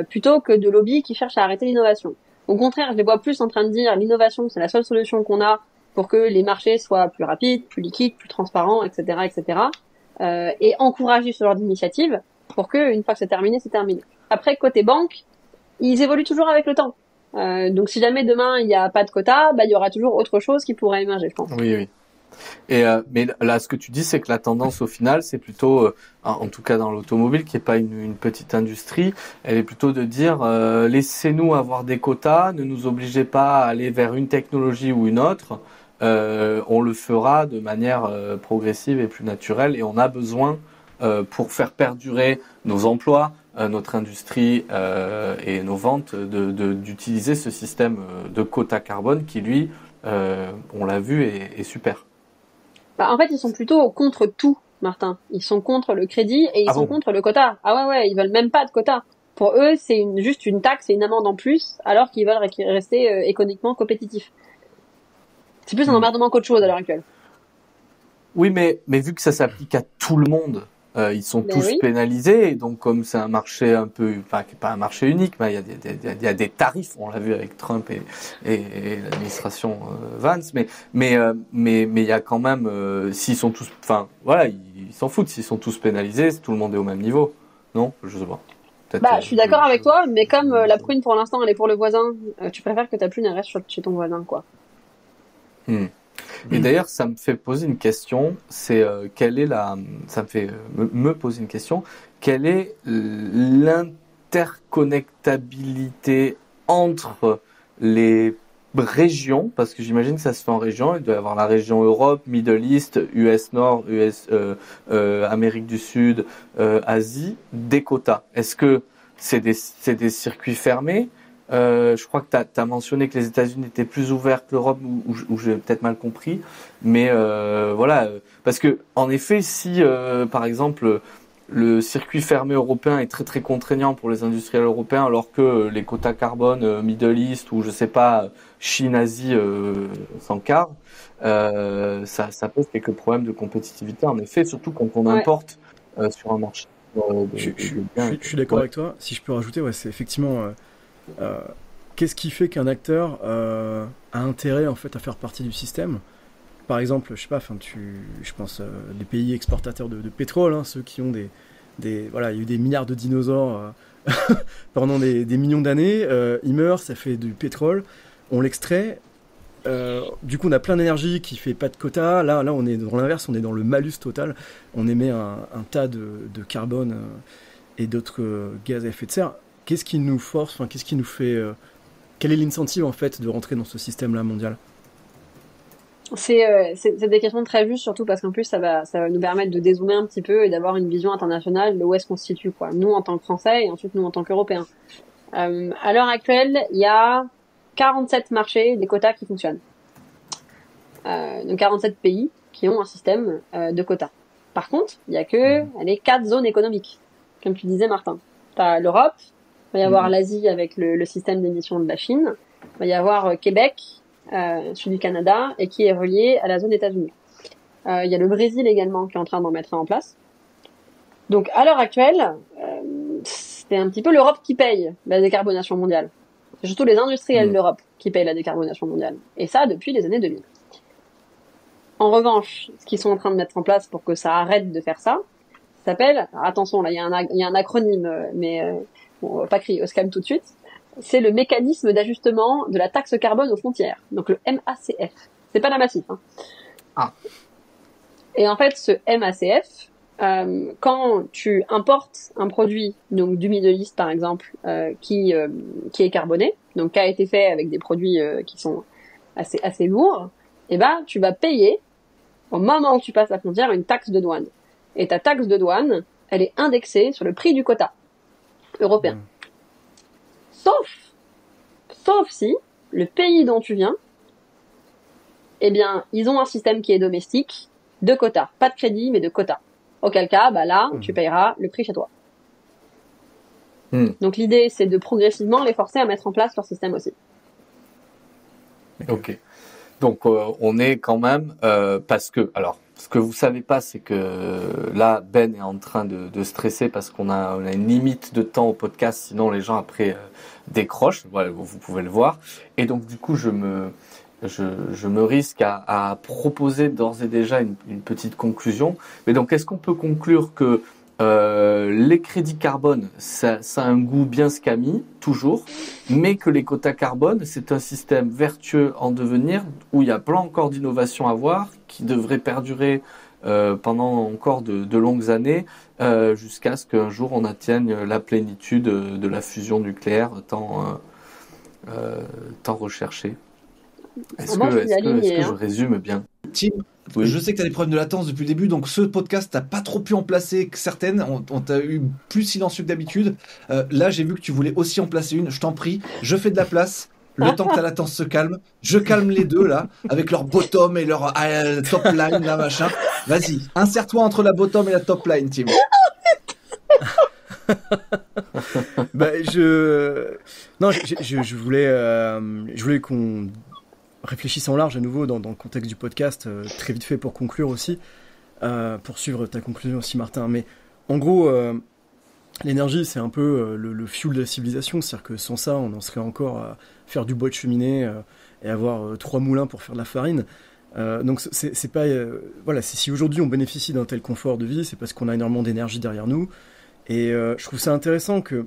plutôt que de lobbies qui cherchent à arrêter l'innovation. Au contraire, je les vois plus en train de dire l'innovation c'est la seule solution qu'on a pour que les marchés soient plus rapides, plus liquides, plus transparents, etc., etc. Et encourager ce genre d'initiative pour que une fois que c'est terminé, c'est terminé. Après, côté banque, ils évoluent toujours avec le temps. Donc, si jamais demain, il n'y a pas de quota, il y aura toujours autre chose qui pourrait émerger, je pense. Oui. Et mais là, ce que tu dis, c'est que la tendance, au final, c'est plutôt, en tout cas dans l'automobile, qui est pas une petite industrie, elle est plutôt de dire, laissez-nous avoir des quotas, ne nous obligez pas à aller vers une technologie ou une autre. On le fera de manière progressive et plus naturelle, et on a besoin, pour faire perdurer nos emplois, notre industrie et nos ventes, d'utiliser ce système de quota carbone qui, lui, on l'a vu, est super. En fait, ils sont plutôt contre tout, Martin. Ils sont contre le crédit et ils sont contre le quota. Ah ouais, ils veulent même pas de quota. Pour eux, c'est juste une taxe et une amende en plus, alors qu'ils veulent rester économiquement compétitifs. C'est plus un emmerdement qu'autre chose à l'heure actuelle. Oui, mais vu que ça s'applique à tout le monde, ils sont tous pénalisés, et donc comme c'est un marché un peu, enfin qui n'est pas un marché unique, mais il y a des tarifs, on l'a vu avec Trump et l'administration Vance, mais il y a quand même, s'ils sont tous, enfin voilà, ils s'en foutent, s'ils sont tous pénalisés, tout le monde est au même niveau, non? Je sais pas. peut-être. Bah, je suis d'accord avec toi, mais comme la prune pour l'instant elle est pour le voisin, tu préfères que ta prune elle reste chez ton voisin, quoi. Et d'ailleurs, ça me fait poser une question. C'est ça me fait me poser une question. Quelle est l'interconnectabilité entre les régions? Parce que j'imagine que ça se fait en région. Il doit y avoir la région Europe, Middle East, US Nord, Amérique du Sud, Asie, des quotas. Est-ce que c'est des circuits fermés? Je crois que tu as mentionné que les États-Unis étaient plus ouverts que l'Europe, ou j'ai peut-être mal compris. Mais voilà, parce que en effet, si par exemple le circuit fermé européen est très très contraignant pour les industriels européens, alors que les quotas carbone Middle East ou je sais pas Chine, Asie s'encarrent, ça pose quelques problèmes de compétitivité. En effet, surtout quand on importe sur un marché. Je suis d'accord avec toi. Si je peux rajouter, c'est effectivement. Qu'est-ce qui fait qu'un acteur a intérêt en fait à faire partie du système? Par exemple, je sais pas, je pense les pays exportateurs de pétrole, ceux qui ont voilà, il y a eu des milliards de dinosaures pendant des millions d'années, ils meurent, ça fait du pétrole, on l'extrait. Du coup, on a plein d'énergie qui fait pas de quota. Là, on est dans l'inverse, on est dans le malus total. On émet un tas de carbone et d'autres gaz à effet de serre. Qu'est-ce qui nous force, qu'est-ce qui nous fait... quel est l'incentive, en fait, de rentrer dans ce système-là mondial? C'est des questions très justes, surtout parce qu'en plus, ça va nous permettre de dézoomer un petit peu et d'avoir une vision internationale de où est-ce qu'on se situe, quoi. Nous, en tant que Français, et ensuite nous, en tant qu'Européens. À l'heure actuelle, il y a 47 marchés des quotas qui fonctionnent. Donc 47 pays qui ont un système de quotas. Par contre, il y a que les 4 zones économiques, comme tu disais, Martin. T'as l'Europe, il va y avoir l'Asie avec le système d'émission de la Chine, il va y avoir Québec, celui du Canada, et qui est relié à la zone États-Unis. Il y a le Brésil également qui est en train d'en mettre un en place. Donc à l'heure actuelle, c'est un petit peu l'Europe qui paye la décarbonation mondiale. C'est surtout les industriels d'Europe qui payent la décarbonation mondiale. Et ça depuis les années 2000. En revanche, ce qu'ils sont en train de mettre en place pour que ça arrête de faire ça, s'appelle, attention là, il y a un acronyme, mais on va pas crier au scam tout de suite, c'est le mécanisme d'ajustement de la taxe carbone aux frontières, donc le MACF. C'est pas la Massif. Et en fait, ce MACF, quand tu importes un produit, donc du Middle East par exemple, qui est carboné, donc qui a été fait avec des produits qui sont assez lourds, et tu vas payer au moment où tu passes la frontière une taxe de douane. Et ta taxe de douane, elle est indexée sur le prix du quota européen. Sauf si le pays dont tu viens, eh bien, ils ont un système qui est domestique de quotas. Pas de crédit, mais de quotas. Auquel cas, là, tu payeras le prix chez toi. Donc l'idée, c'est de progressivement les forcer à mettre en place leur système aussi. Ok. Donc on est quand même parce que alors ce que vous savez pas, c'est que là Ben est en train de stresser parce qu'on a une limite de temps au podcast, sinon les gens après décrochent. Voilà, vous pouvez le voir. Et donc du coup je me risque à proposer d'ores et déjà une petite conclusion. Mais donc est-ce qu'on peut conclure que les crédits carbone, ça a un goût bien scammy, toujours, mais que les quotas carbone, c'est un système vertueux en devenir, où il y a plein encore d'innovations à voir, qui devrait perdurer pendant encore de longues années, jusqu'à ce qu'un jour on atteigne la plénitude de la fusion nucléaire tant recherchée. Est-ce que je résume bien? Tim, oui. Je sais que tu as des problèmes de latence depuis le début, donc ce podcast, tu n'as pas trop pu en placer certaines. On t'a eu plus silencieux que d'habitude. Là, j'ai vu que tu voulais aussi en placer une. Je t'en prie, je fais de la place. Le temps que ta latence se calme, je calme les deux là, avec leur bottom et leur top line, là, machin. Vas-y, insère-toi entre la bottom et la top line, Tim. Je voulais qu'on réfléchisse en large à nouveau dans le contexte du podcast, très vite fait pour conclure aussi, pour suivre ta conclusion aussi, Martin. Mais en gros, l'énergie, c'est un peu le fuel de la civilisation, c'est-à-dire que sans ça, on en serait encore à faire du bois de cheminée et avoir 3 moulins pour faire de la farine. Donc c'est pas si aujourd'hui on bénéficie d'un tel confort de vie, c'est parce qu'on a énormément d'énergie derrière nous. Et je trouve ça intéressant que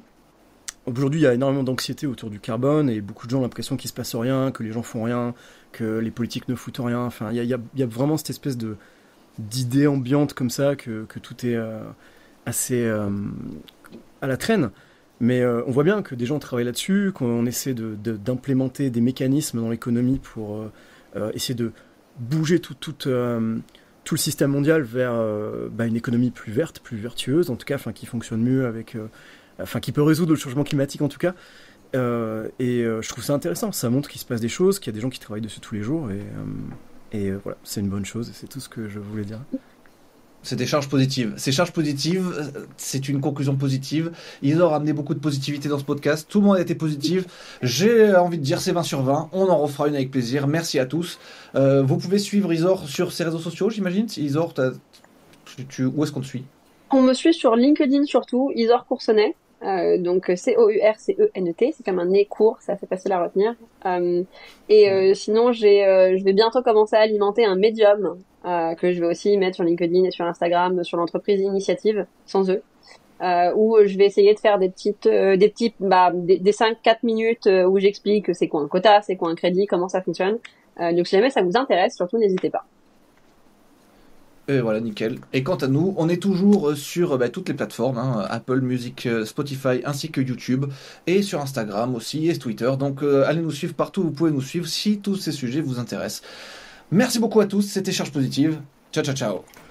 aujourd'hui, il y a énormément d'anxiété autour du carbone et beaucoup de gens ont l'impression qu'il se passe rien, que les gens font rien, que les politiques ne foutent rien. Enfin, il y a vraiment cette espèce d'idée ambiante comme ça que tout est assez à la traîne. Mais on voit bien que des gens travaillent là-dessus, qu'on essaie d'implémenter des mécanismes dans l'économie pour essayer de bouger tout le système mondial vers une économie plus verte, plus vertueuse, en tout cas, qui fonctionne mieux qui peut résoudre le changement climatique en tout cas. Je trouve ça intéressant. Ça montre qu'il se passe des choses, qu'il y a des gens qui travaillent dessus tous les jours, et voilà, c'est une bonne chose. Et c'est tout ce que je voulais dire. C'est des charges positives. Ces charges positives, c'est une conclusion positive. Ils ont ramené beaucoup de positivité dans ce podcast. Tout le monde a été positif. J'ai envie de dire c'est 20 sur 20. On en refera une avec plaisir. Merci à tous. Vous pouvez suivre Isor sur ses réseaux sociaux, j'imagine. Isor, où est-ce qu'on te suit? On me suit sur LinkedIn surtout, Isor Coursenet. Donc Courcenet, c'est comme un nez court, c'est assez facile à retenir. Sinon, je vais bientôt commencer à alimenter un Medium que je vais aussi mettre sur LinkedIn et sur Instagram, sur l'entreprise Initiative, sans eux, où je vais essayer de faire des 5-4 minutes où j'explique c'est quoi un quota, c'est quoi un crédit, comment ça fonctionne. Donc si jamais ça vous intéresse, surtout n'hésitez pas. Et voilà, nickel. Et quant à nous, on est toujours sur toutes les plateformes, Apple Music, Spotify, ainsi que YouTube, et sur Instagram aussi, et Twitter. Donc allez nous suivre partout, vous pouvez nous suivre si tous ces sujets vous intéressent. Merci beaucoup à tous, c'était Charge Positive. Ciao, ciao, ciao.